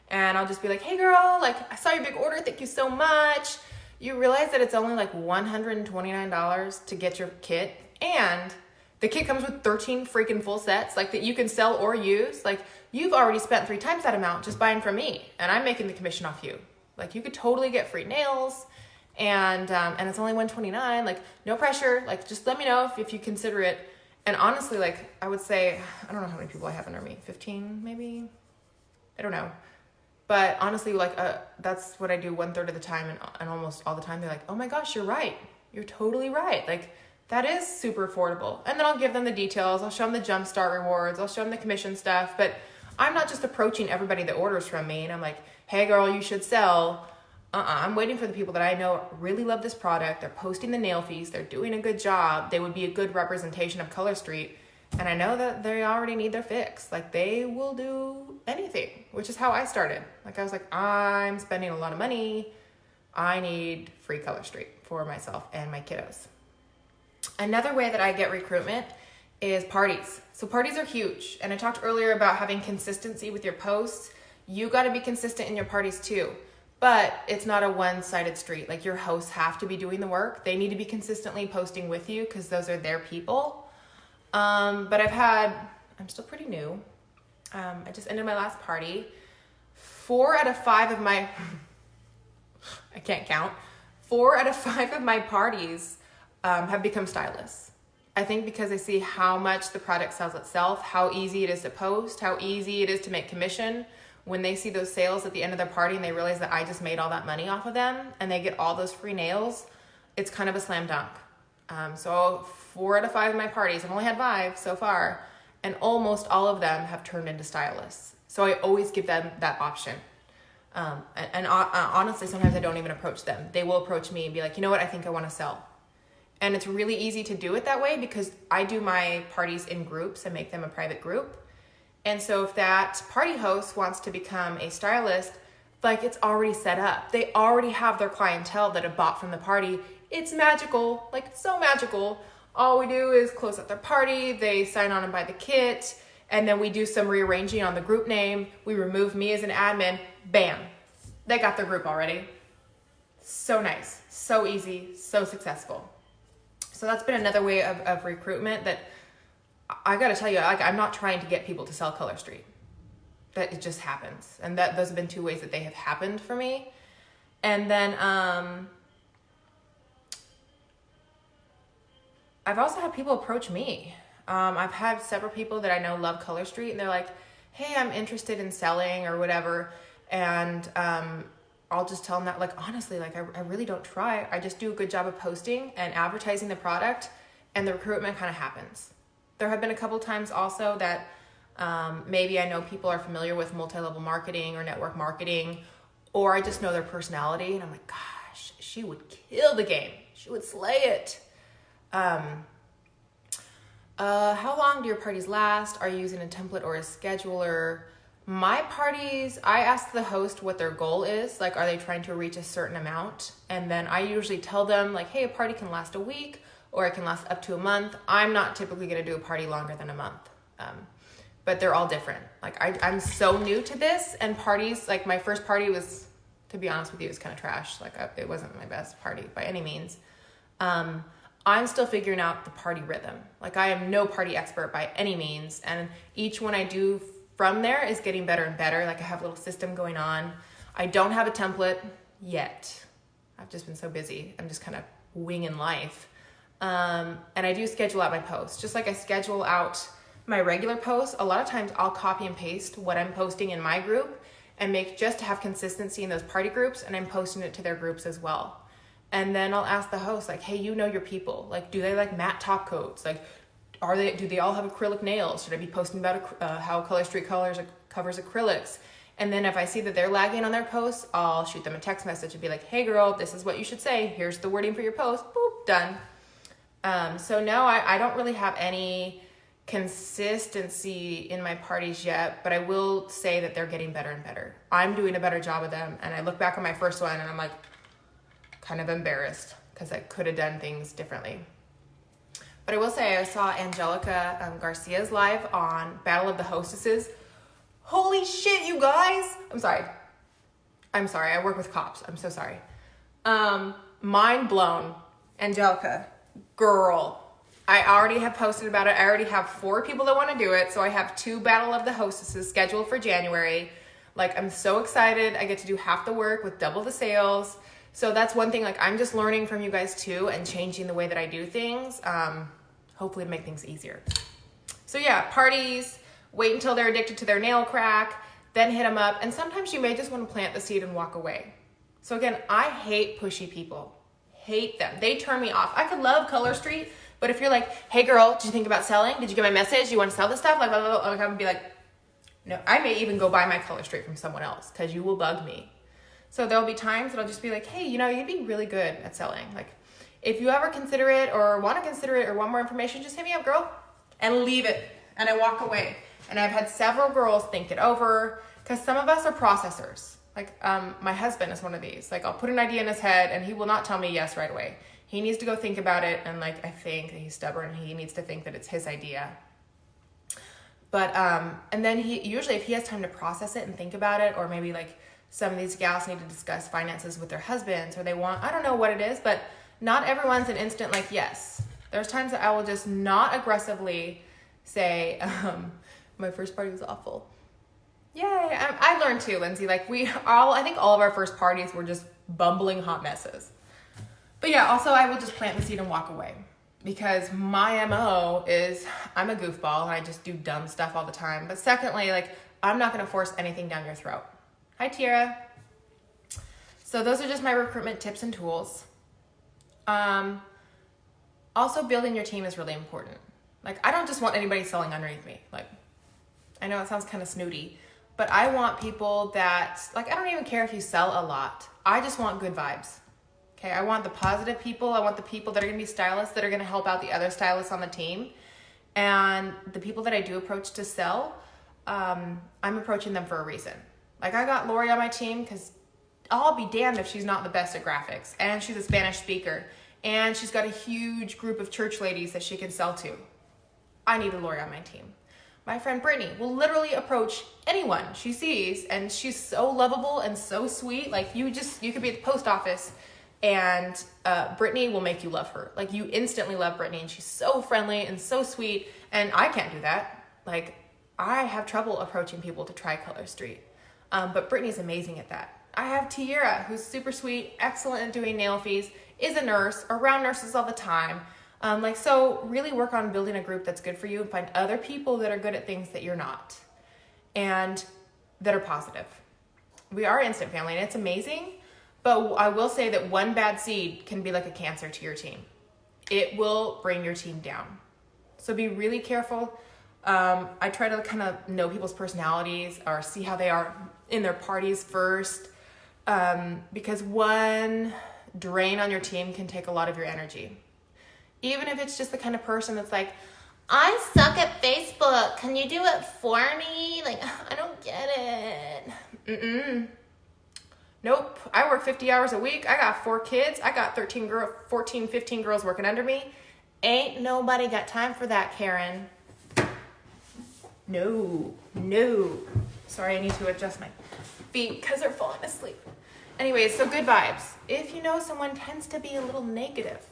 and I'll just be like, hey girl, like, I saw your big order, thank you so much. You realize that it's only like $129 to get your kit, and the kit comes with 13 freaking full sets, like, that you can sell or use. Like, you've already spent 3 times that amount just buying from me, and I'm making the commission off you. Like, you could totally get free nails, and it's only $129. Like, no pressure. Like, just let me know if you consider it. And honestly, like, I would say, I don't know how many people I have under me, 15 maybe? I don't know. But honestly, like, that's what I do 1/3 of the time, and almost all the time they're like, oh my gosh, you're right. You're totally right. Like, that is super affordable. And then I'll give them the details. I'll show them the Jumpstart rewards. I'll show them the commission stuff. But I'm not just approaching everybody that orders from me and I'm like, hey girl, you should sell. I'm waiting for the people that I know really love this product. They're posting the nail fees. They're doing a good job. They would be a good representation of Color Street. And I know that they already need their fix. Like, they will do anything, which is how I started. Like, I was like, I'm spending a lot of money. I need free Color Street for myself and my kiddos. Another way that I get recruitment is parties. So parties are huge. And I talked earlier about having consistency with your posts. You got to be consistent in your parties too. But it's not a one-sided street. Like, your hosts have to be doing the work. They need to be consistently posting with you because those are their people. But I'm still pretty new. I just ended my last party. 4 out of 5 of my, I can't count. 4 out of 5 of my parties have become stylists. I think because I see how much the product sells itself, how easy it is to post, how easy it is to make commission. When they see those sales at the end of their party and they realize that I just made all that money off of them and they get all those free nails, it's kind of a slam dunk. So 4 out of 5 of my parties, I've only had 5 so far, and almost all of them have turned into stylists. So I always give them that option. Honestly, sometimes I don't even approach them. They will approach me and be like, you know what, I think I want to sell. And it's really easy to do it that way because I do my parties in groups and make them a private group. And so if that party host wants to become a stylist, like, it's already set up. They already have their clientele that have bought from the party. It's magical, like, it's so magical. All we do is close out their party, they sign on and buy the kit, and then we do some rearranging on the group name. We remove me as an admin, bam, they got their group already. So nice, so easy, so successful. So that's been another way of recruitment that I gotta tell you, like, I'm not trying to get people to sell Color Street. That it just happens. And those have been 2 ways that they have happened for me. And then I've also had people approach me. I've had several people that I know love Color Street, and they're like, hey, I'm interested in selling or whatever. And I'll just tell them that, like, honestly, like, I really don't try. I just do a good job of posting and advertising the product, and the recruitment kind of happens. There have been a couple times also that maybe I know people are familiar with multi-level marketing or network marketing, or I just know their personality, and I'm like, gosh, she would kill the game. She would slay it. How long do your parties last? Are you using a template or a scheduler? My parties, I ask the host what their goal is. Like, are they trying to reach a certain amount? And then I usually tell them, like, hey, a party can last a week, or it can last up to a month. I'm not typically going to do a party longer than a month. But they're all different. Like, I'm so new to this, and parties, like, my first party was, to be honest with you, it was kind of trash. Like, it wasn't my best party by any means. I'm still figuring out the party rhythm. Like, I am no party expert by any means, and each one I do from there is getting better and better. Like, I have a little system going on. I don't have a template yet. I've just been so busy. I'm just kind of winging life. And I do schedule out my posts. Just like I schedule out my regular posts, a lot of times I'll copy and paste what I'm posting in my group and make just to have consistency in those party groups, and I'm posting it to their groups as well. And then I'll ask the host, like, hey, you know your people. Like, do they like matte top coats? Like, do they all have acrylic nails? Should I be posting about how Color Street Colors covers acrylics? And then if I see that they're lagging on their posts, I'll shoot them a text message and be like, hey girl, this is what you should say. Here's the wording for your post. Boop, done. So no, I don't really have any consistency in my parties yet, but I will say that they're getting better and better. I'm doing a better job of them. And I look back on my first one and I'm like, kind of embarrassed because I could have done things differently. But I will say I saw Angelica Garcia's live on Battle of the Hostesses. Holy shit, you guys. I'm sorry. I work with cops. I'm so sorry. Mind blown. Angelica, girl. I already have posted about it. I already have 4 people that want to do it. So I have 2 Battle of the Hostesses scheduled for January. Like, I'm so excited. I get to do half the work with double the sales. So that's one thing, like, I'm just learning from you guys too and changing the way that I do things, hopefully to make things easier. So yeah, parties, wait until they're addicted to their nail crack, then hit them up. And sometimes you may just want to plant the seed and walk away. So again, I hate pushy people, hate them. They turn me off. I could love Color Street, but if you're like, hey girl, did you think about selling? Did you get my message? Do you want to sell this stuff? Like, blah, blah, blah. I'm gonna be like, no, I may even go buy my Color Street from someone else because you will bug me. So there'll be times that I'll just be like, hey, you know, you'd be really good at selling. Like, if you ever consider it or want to consider it or want more information, just hit me up, girl, and leave it. And I walk away. And I've had several girls think it over because some of us are processors. Like, my husband is one of these. Like, I'll put an idea in his head and he will not tell me yes right away. He needs to go think about it, and like, I think he's stubborn. He needs to think that it's his idea. But, and then usually if he has time to process it and think about it, or maybe like some of these gals need to discuss finances with their husbands, or they want, I don't know what it is, but not everyone's an instant like, yes. There's times that I will just not aggressively say, my first party was awful. Yay. I learned too, Lindsay. Like I think all of our first parties were just bumbling hot messes. But yeah, also I will just plant the seed and walk away. Because my MO is I'm a goofball and I just do dumb stuff all the time. But secondly, like I'm not going to force anything down your throat. Hi, Tira. So those are just my recruitment tips and tools. Also, building your team is really important. Like I don't just want anybody selling underneath me. Like I know it sounds kind of snooty, but I want people that, like I don't even care if you sell a lot. I just want good vibes. Okay, I want the positive people. I want the people that are going to be stylists that are going to help out the other stylists on the team. And the people that I do approach to sell, I'm approaching them for a reason. Like I got Lori on my team because I'll be damned if she's not the best at graphics. And she's a Spanish speaker. And she's got a huge group of church ladies that she can sell to. I need a Lori on my team. My friend Brittany will literally approach anyone she sees. And she's so lovable and so sweet. Like you could be at the post office and Brittany will make you love her. Like you instantly love Brittany, and she's so friendly and so sweet. And I can't do that. Like I have trouble approaching people to Tricolor Street. But Brittany's amazing at that. I have Tiara, who's super sweet, excellent at doing nail fees, is a nurse, around nurses all the time. So really work on building a group that's good for you and find other people that are good at things that you're not and that are positive. We are instant family and it's amazing. But I will say that one bad seed can be like a cancer to your team. It will bring your team down. So be really careful. I try to kind of know people's personalities or see how they are in their parties first. Because one drain on your team can take a lot of your energy. Even if it's just the kind of person that's like, I suck at Facebook. Can you do it for me? Like, I don't get it. Nope. I work 50 hours a week. I got 4 kids. I got 14, 15 girls working under me. Ain't nobody got time for that, Karen. No. Sorry, I need to adjust my feet because they're falling asleep. Anyways, so good vibes. If you know someone tends to be a little negative.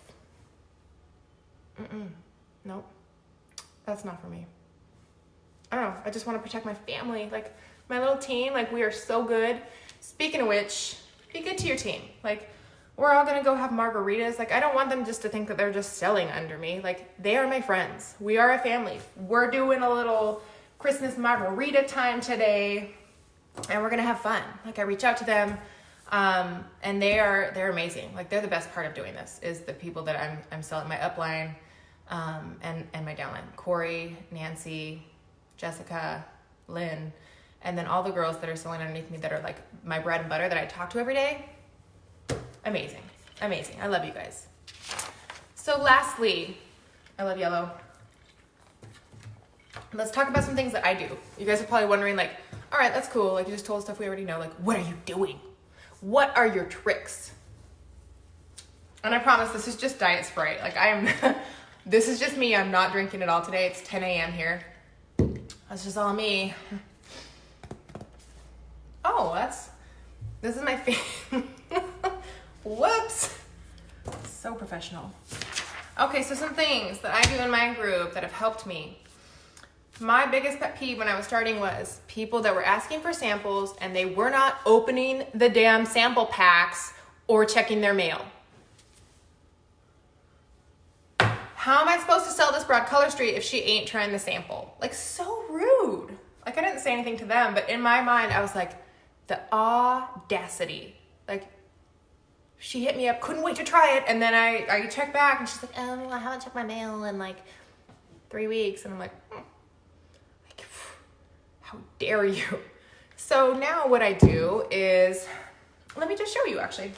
Nope. That's not for me. I don't know. I just want to protect my family. Like, my little team, like, we are so good. Speaking of which, be good to your team. Like, we're all going to go have margaritas. Like, I don't want them just to think that they're just selling under me. Like, they are my friends. We are a family. We're doing a little Christmas margarita time today, and we're going to have fun. Like, I reach out to them, and they're amazing. Like, they're the best part of doing this, is the people that I'm selling, my upline, and my downline. Corey, Nancy, Jessica, Lynn, and then all the girls that are selling underneath me that are like my bread and butter that I talk to every day. Amazing. I love you guys. So lastly, I love yellow. Let's talk about some things that I do. You guys are probably wondering, like, all right, that's cool. Like, you just told us stuff we already know. Like, what are you doing? What are your tricks? And I promise this is just Diet Sprite. Like, this is just me. I'm not drinking it all today. It's 10 a.m. here. That's just all me. Oh, this is my favorite. Whoops. So professional. Okay, so some things that I do in my group that have helped me. My biggest pet peeve when I was starting was people that were asking for samples and they were not opening the damn sample packs or checking their mail. How am I supposed to sell this broad color street if she ain't trying the sample? Like, so rude. Like, I didn't say anything to them, but in my mind, I was like, the audacity. Like, she hit me up, couldn't wait to try it, and then I checked back, and she's like, I haven't checked my mail in like 3 weeks, and I'm like, how dare you? So now what I do is, let me just show you actually.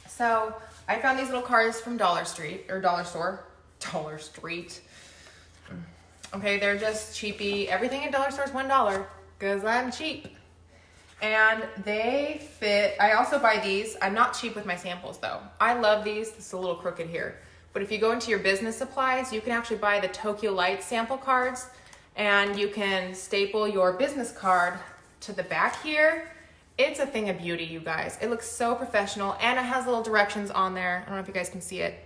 So I found these little cards from Dollar Street. Okay, they're just cheapy. Everything at Dollar Store is $1 because I'm cheap. And they fit. I also buy these. I'm not cheap with my samples though. I love these. This is a little crooked here. But if you go into your business supplies, you can actually buy the Tokyo Light sample cards, and you can staple your business card to the back here. It's a thing of beauty, you guys. It looks so professional, and it has little directions on there. I don't know if you guys can see it,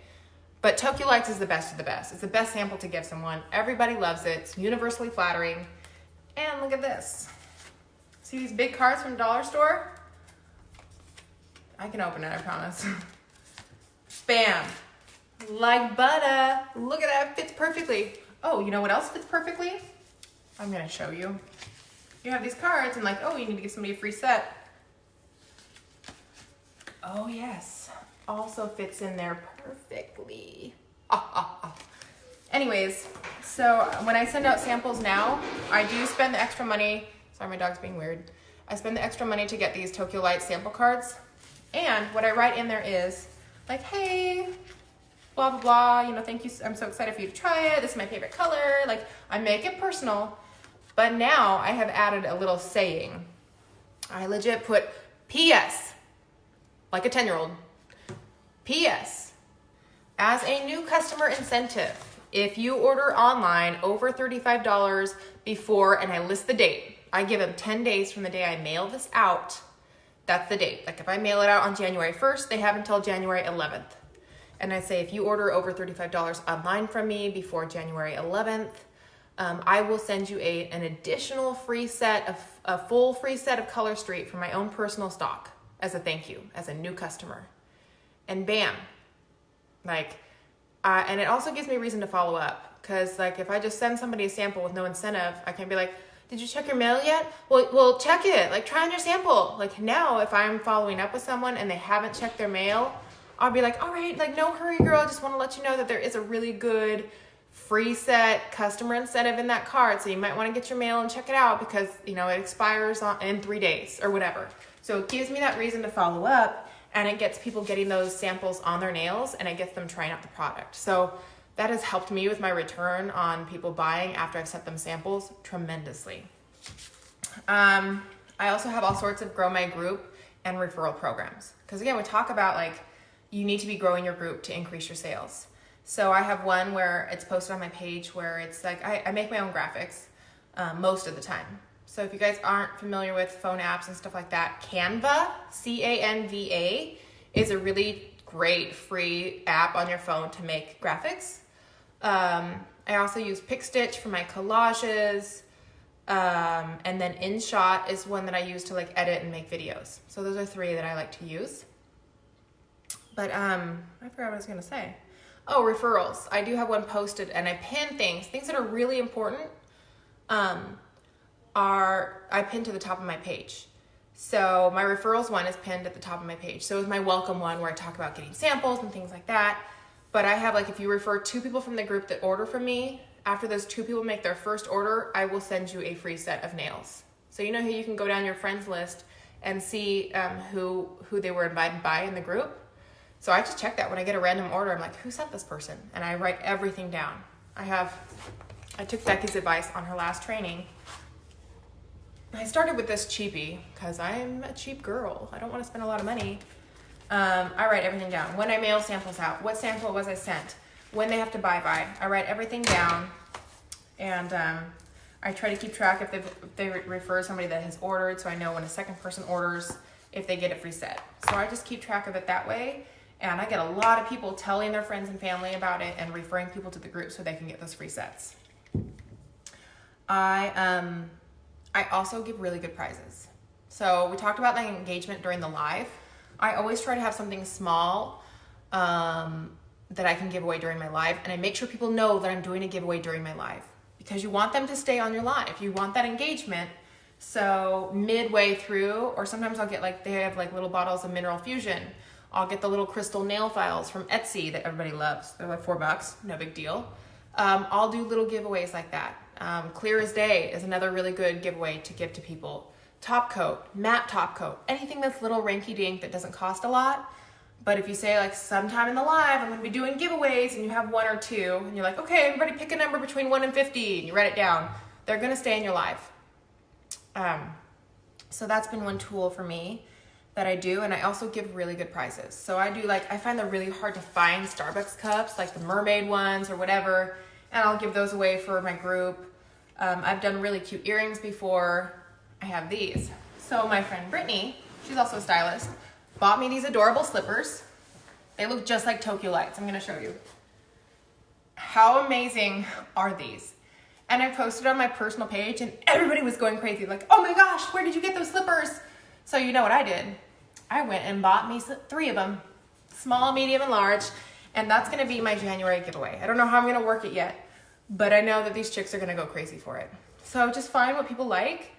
but Tokyo Lights is the best of the best. It's the best sample to give someone. Everybody loves it. It's universally flattering. And look at this. See these big cards from the dollar store? I can open it, I promise. Bam. Like butter. Look at that, it fits perfectly. Oh, you know what else fits perfectly? I'm gonna show you. You have these cards and like, oh, you need to give somebody a free set. Oh yes, also fits in there perfectly. Anyways, so when I send out samples now, I do spend the extra money. Sorry, my dog's being weird. I spend the extra money to get these Tokyo Light sample cards. And what I write in there is like, hey, blah, blah, blah, you know, thank you. I'm so excited for you to try it. This is my favorite color. Like, I make it personal. But now I have added a little saying. I legit put P.S. like a 10-year-old. P.S. As a new customer incentive, if you order online over $35 before, and I list the date, I give them 10 days from the day I mail this out. That's the date. Like if I mail it out on January 1st, they have until January 11th. And I say, if you order over $35 online from me before January 11th, I will send you an additional free set of a full free set of Color Street from my own personal stock as a thank you, as a new customer. And bam, like, and it also gives me reason to follow up, because like if I just send somebody a sample with no incentive, I can be like, did you check your mail yet? Well, check it. Like, try on your sample. Like now, if I'm following up with someone and they haven't checked their mail, I'll be like, all right, like no hurry, girl. Just want to let you know that there is a really good free set customer incentive in that card. So you might want to get your mail and check it out because, you know, it expires in 3 days or whatever. So it gives me that reason to follow up, and it gets people getting those samples on their nails, and it gets them trying out the product. So that has helped me with my return on people buying after I've sent them samples tremendously. I also have all sorts of grow my group and referral programs. Because again, we talk about like, you need to be growing your group to increase your sales. So I have one where it's posted on my page where it's like, I make my own graphics most of the time. So if you guys aren't familiar with phone apps and stuff like that, Canva, C-A-N-V-A, is a really great free app on your phone to make graphics. I also use PicStitch for my collages. And then InShot is one that I use to like edit and make videos. So those are 3 that I like to use. But I forgot what I was gonna say. Oh, referrals. I do have one posted, and I pin things that are really important. I pin to the top of my page. So my referrals one is pinned at the top of my page. So is my welcome one where I talk about getting samples and things like that. But I have like, if you refer 2 people from the group that order from me, after those 2 people make their first order, I will send you a free set of nails. So you know how you can go down your friends list and see who they were invited by in the group. So I just check that when I get a random order. I'm like, who sent this person? And I write everything down. I took Becky's advice on her last training. I started with this cheapie because I'm a cheap girl. I don't want to spend a lot of money. I write everything down. When I mail samples out, what sample was I sent? When they have to buy by. I write everything down, and I try to keep track if they refer somebody that has ordered, so I know when a second person orders if they get a free set. So I just keep track of it that way. And I get a lot of people telling their friends and family about it and referring people to the group so they can get those free sets. I also give really good prizes. So we talked about the engagement during the live. I always try to have something small that I can give away during my live. And I make sure people know that I'm doing a giveaway during my live, because you want them to stay on your live. You want that engagement. So midway through, or sometimes I'll get like, they have like little bottles of Mineral Fusion. I'll get the little crystal nail files from Etsy that everybody loves. They're like $4, no big deal. I'll do little giveaways like that. Clear as Day is another really good giveaway to give to people. Top coat, matte top coat, anything that's little rinky dink that doesn't cost a lot. But if you say like sometime in the live, I'm gonna be doing giveaways, and you have 1 or 2, and you're like, okay, everybody pick a number between 1 and 50, and you write it down, they're gonna stay in your live. So that's been one tool for me that I do. And I also give really good prizes. So I do like, I find they're really hard to find Starbucks cups, like the mermaid ones or whatever. And I'll give those away for my group. I've done really cute earrings before. I have these. So my friend Brittany, she's also a stylist, bought me these adorable slippers. They look just like Tokyo lights. I'm gonna show you. How amazing are these? And I posted on my personal page and everybody was going crazy. Like, oh my gosh, where did you get those slippers? So you know what I did? I went and bought me 3 of them, small, medium, and large. And that's gonna be my January giveaway. I don't know how I'm gonna work it yet, but I know that these chicks are gonna go crazy for it. So just find what people like.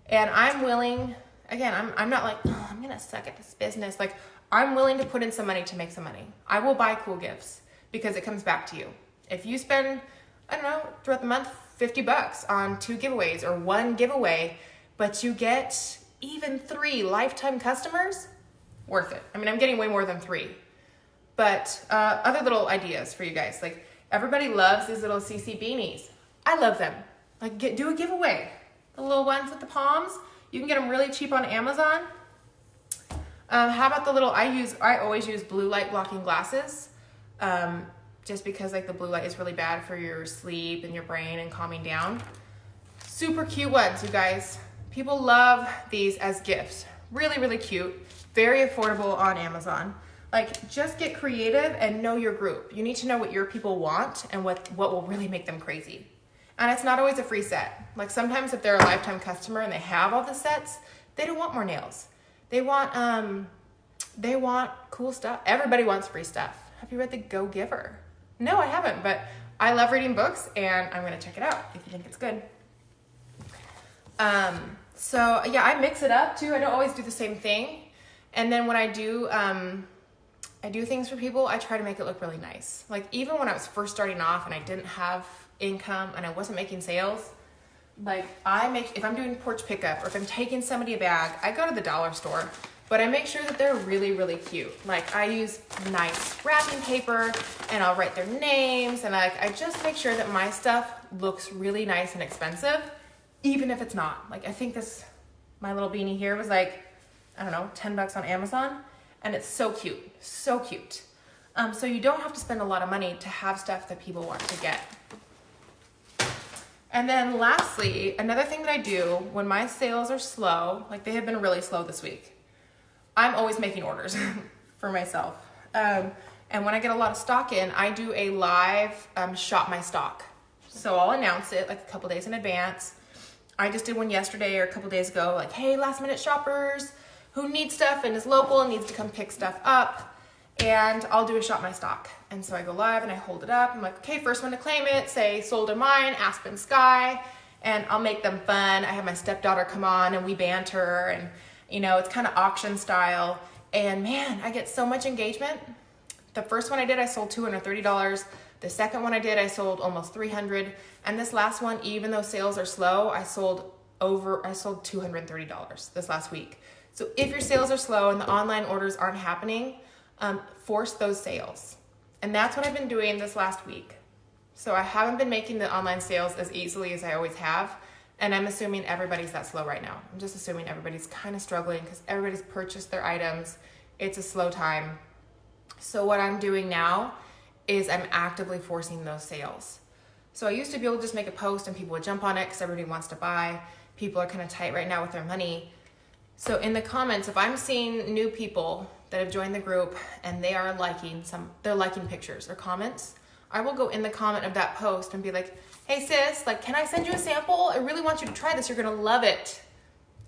And I'm willing, again, I'm not like, oh, I'm gonna suck at this business. Like, I'm willing to put in some money to make some money. I will buy cool gifts because it comes back to you. If you spend, I don't know, throughout the month, $50 on 2 giveaways or 1 giveaway, but you get even 3 lifetime customers, worth it. I mean, I'm getting way more than 3. But other little ideas for you guys. Like, everybody loves these little CC beanies. I love them. Like, do a giveaway. The little ones with the palms, you can get them really cheap on Amazon. How about the little, I always use blue light blocking glasses, just because like the blue light is really bad for your sleep and your brain and calming down. Super cute ones, you guys. People love these as gifts. Really, really cute. Very affordable on Amazon. Like, just get creative and know your group. You need to know what your people want and what will really make them crazy. And it's not always a free set. Like, sometimes if they're a lifetime customer and they have all the sets, they don't want more nails. They want cool stuff. Everybody wants free stuff. Have you read The Go Giver? No, I haven't, but I love reading books and I'm gonna check it out if you think it's good. So yeah, I mix it up too. I don't always do the same thing. And then when I do things for people, I try to make it look really nice. Like, even when I was first starting off and I didn't have income and I wasn't making sales, like, if I'm doing porch pickup or if I'm taking somebody a bag, I go to the dollar store, but I make sure that they're really, really cute. Like, I use nice wrapping paper and I'll write their names, and I just make sure that my stuff looks really nice and expensive, even if it's not. Like, I think my little beanie here was like, I don't know, $10 on Amazon, and it's so cute, so cute. So you don't have to spend a lot of money to have stuff that people want to get. And then lastly, another thing that I do when my sales are slow, like they have been really slow this week, I'm always making orders for myself. And when I get a lot of stock in, I do a live shop my stock. So I'll announce it like a couple days in advance. I just did one yesterday or a couple days ago, like, hey, last minute shoppers who need stuff and is local and needs to come pick stuff up. And I'll do a shop my stock. And so I go live and I hold it up. I'm like, okay, first one to claim it, say sold or mine, Aspen Sky. And I'll make them fun. I have my stepdaughter come on and we banter, and it's kind of auction style. And man, I get so much engagement. The first one I did, I sold $230. The second one I did, I sold almost $300. And this last one, even though sales are slow, I sold $230 this last week. So if your sales are slow and the online orders aren't happening, force those sales. And that's what I've been doing this last week. So I haven't been making the online sales as easily as I always have. And I'm assuming everybody's that slow right now. I'm just assuming everybody's kind of struggling because everybody's purchased their items. It's a slow time. So what I'm doing now is I'm actively forcing those sales. So I used to be able to just make a post and people would jump on it because everybody wants to buy. People are kind of tight right now with their money. So in the comments, if I'm seeing new people that have joined the group and they are liking pictures or comments, I will go in the comment of that post and be like, hey sis, like, can I send you a sample? I really want you to try this. You're gonna love it.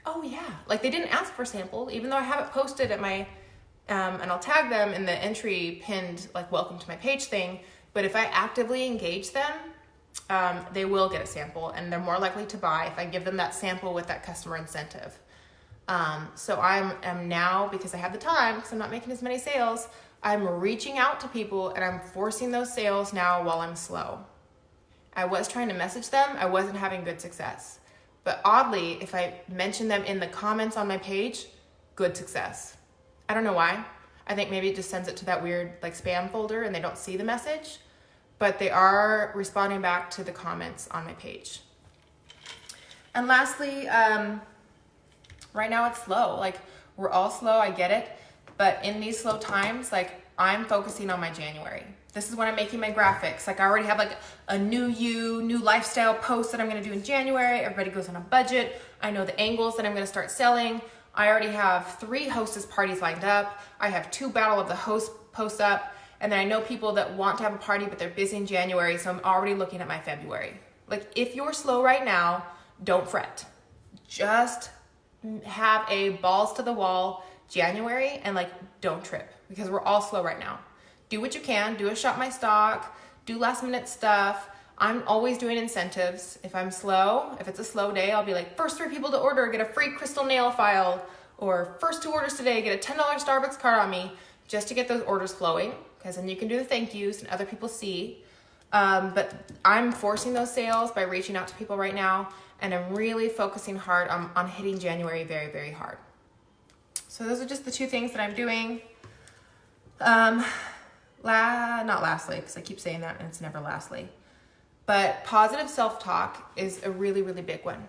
Oh yeah. Like, they didn't ask for a sample, even though I have it posted at my, and I'll tag them in the entry pinned, like, welcome to my page thing. But if I actively engage them, they will get a sample and they're more likely to buy if I give them that sample with that customer incentive. So I'm now, because I have the time, because I'm not making as many sales, I'm reaching out to people and I'm forcing those sales now while I'm slow. I was trying to message them. I wasn't having good success. But oddly, if I mention them in the comments on my page, good success. I don't know why. I think maybe it just sends it to that weird like spam folder and they don't see the message, but they are responding back to the comments on my page. And lastly, right now it's slow. Like, we're all slow, I get it. But in these slow times, like, I'm focusing on my January. This is when I'm making my graphics. Like, I already have like a new lifestyle post that I'm gonna do in January. Everybody goes on a budget. I know the angles that I'm gonna start selling. I already have 3 hostess parties lined up. I have 2 Battle of the Host posts up. And then I know people that want to have a party, but they're busy in January. So I'm already looking at my February. Like, if you're slow right now, don't fret. Just have a balls to the wall January and like, don't trip, because we're all slow right now. Do what you can, do a shop my stock, do last minute stuff. I'm always doing incentives. If I'm slow, if it's a slow day, I'll be like, first 3 people to order, get a free crystal nail file, or first 2 orders today, get a $10 Starbucks card on me, just to get those orders flowing, because then you can do the thank yous and other people see. But I'm forcing those sales by reaching out to people right now, and I'm really focusing hard on hitting January very, very hard. So those are just the 2 things that I'm doing. Not lastly, because I keep saying that and it's never lastly, but positive self-talk is a really, really big one.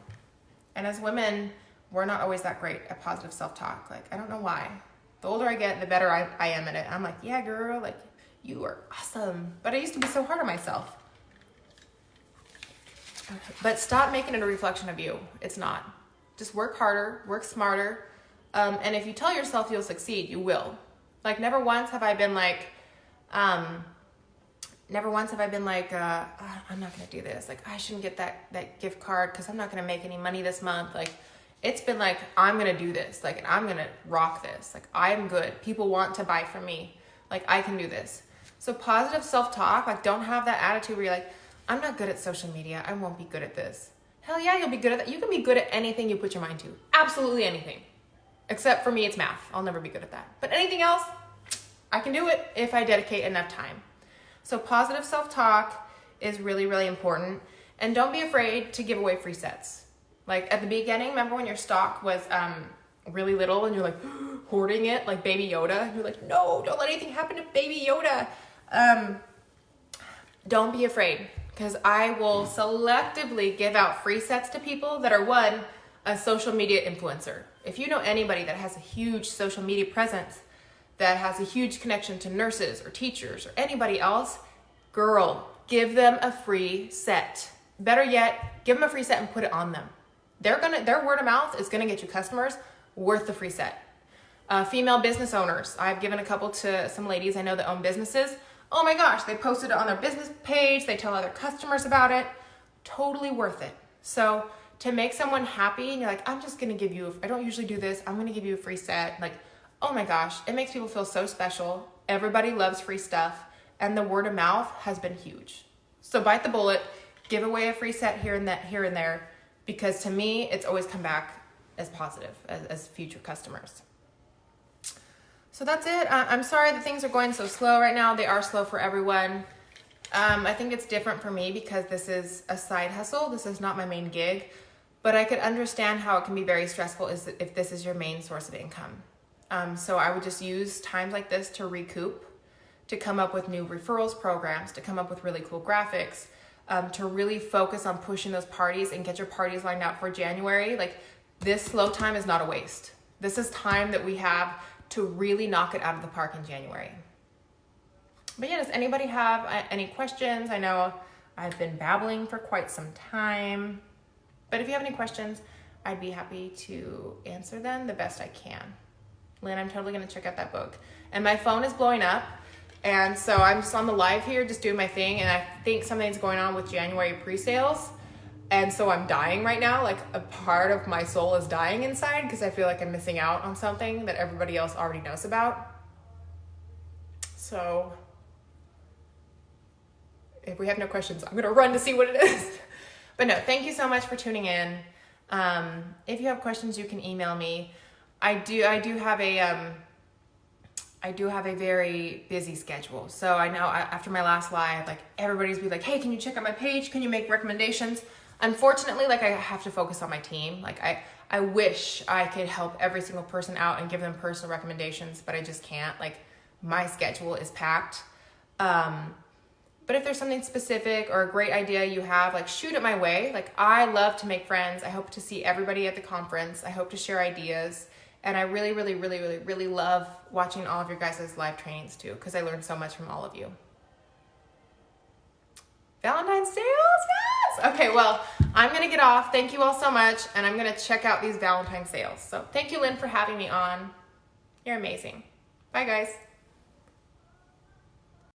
And as women, we're not always that great at positive self-talk. Like, I don't know why. The older I get, the better I am at it. I'm like, yeah, girl, like, you are awesome. But I used to be so hard on myself. But stop making it a reflection of you. It's not. Just work harder, work smarter. And if you tell yourself you'll succeed, you will. Like, never once have I been like, I'm not gonna do this. Like, I shouldn't get that gift card because I'm not gonna make any money this month. Like, it's been like, I'm gonna do this. Like, and I'm gonna rock this. Like, I'm good. People want to buy from me. Like, I can do this. So positive self-talk, like, don't have that attitude where you're like, I'm not good at social media. I won't be good at this. Hell yeah, you'll be good at that. You can be good at anything you put your mind to. Absolutely anything. Except for me, it's math. I'll never be good at that. But anything else, I can do it if I dedicate enough time. So positive self-talk is really, really important. And don't be afraid to give away free sets. Like, at the beginning, remember when your stock was really little and you're like hoarding it like Baby Yoda? You're like, no, don't let anything happen to Baby Yoda. Don't be afraid, because I will selectively give out free sets to people that are, 1, a social media influencer. If you know anybody that has a huge social media presence, that has a huge connection to nurses or teachers or anybody else, girl, give them a free set. Better yet, give them a free set and put it on them. Their word of mouth is gonna get you customers worth the free set. Female business owners, I've given a couple to some ladies I know that own businesses. Oh my gosh, they posted it on their business page, they tell other customers about it. Totally worth it. So to make someone happy and you're like, I'm just gonna give you, I don't usually do this, I'm gonna give you a free set. Like, oh my gosh, it makes people feel so special. Everybody loves free stuff, and the word of mouth has been huge. So bite the bullet, give away a free set here and there, because to me, it's always come back as positive as future customers. So that's it. I'm sorry that things are going so slow right now. They are slow for everyone. I think it's different for me because this is a side hustle. This is not my main gig, but I could understand how it can be very stressful if this is your main source of income. So I would just use times like this to recoup, to come up with new referrals programs, to come up with really cool graphics, to really focus on pushing those parties and get your parties lined out for January. Like, this slow time is not a waste. This is time that we have to really knock it out of the park in January. But yeah, does anybody have any questions? I know I've been babbling for quite some time, but if you have any questions, I'd be happy to answer them the best I can. Lynn, I'm totally gonna check out that book. And my phone is blowing up, and so I'm just on the live here, just doing my thing, and I think something's going on with January pre-sales, and so I'm dying right now. Like, a part of my soul is dying inside because I feel like I'm missing out on something that everybody else already knows about. So if we have no questions, I'm gonna run to see what it is. But no, thank you so much for tuning in. If you have questions, you can email me. I do have a very busy schedule. So I know after my last live, like, everybody's be like, hey, can you check out my page? Can you make recommendations? Unfortunately, like, I have to focus on my team. Like, I wish I could help every single person out and give them personal recommendations, but I just can't. Like, my schedule is packed. But if there's something specific or a great idea you have, like shoot it my way. Like I love to make friends. I hope to see everybody at the conference. I hope to share ideas. And I really, really, really, really, really love watching all of your guys' live trainings too, because I learned so much from all of you. Valentine's sales, yes! Okay, well, I'm gonna get off. Thank you all so much, and I'm gonna check out these Valentine sales. So thank you, Lynn, for having me on. You're amazing. Bye, guys.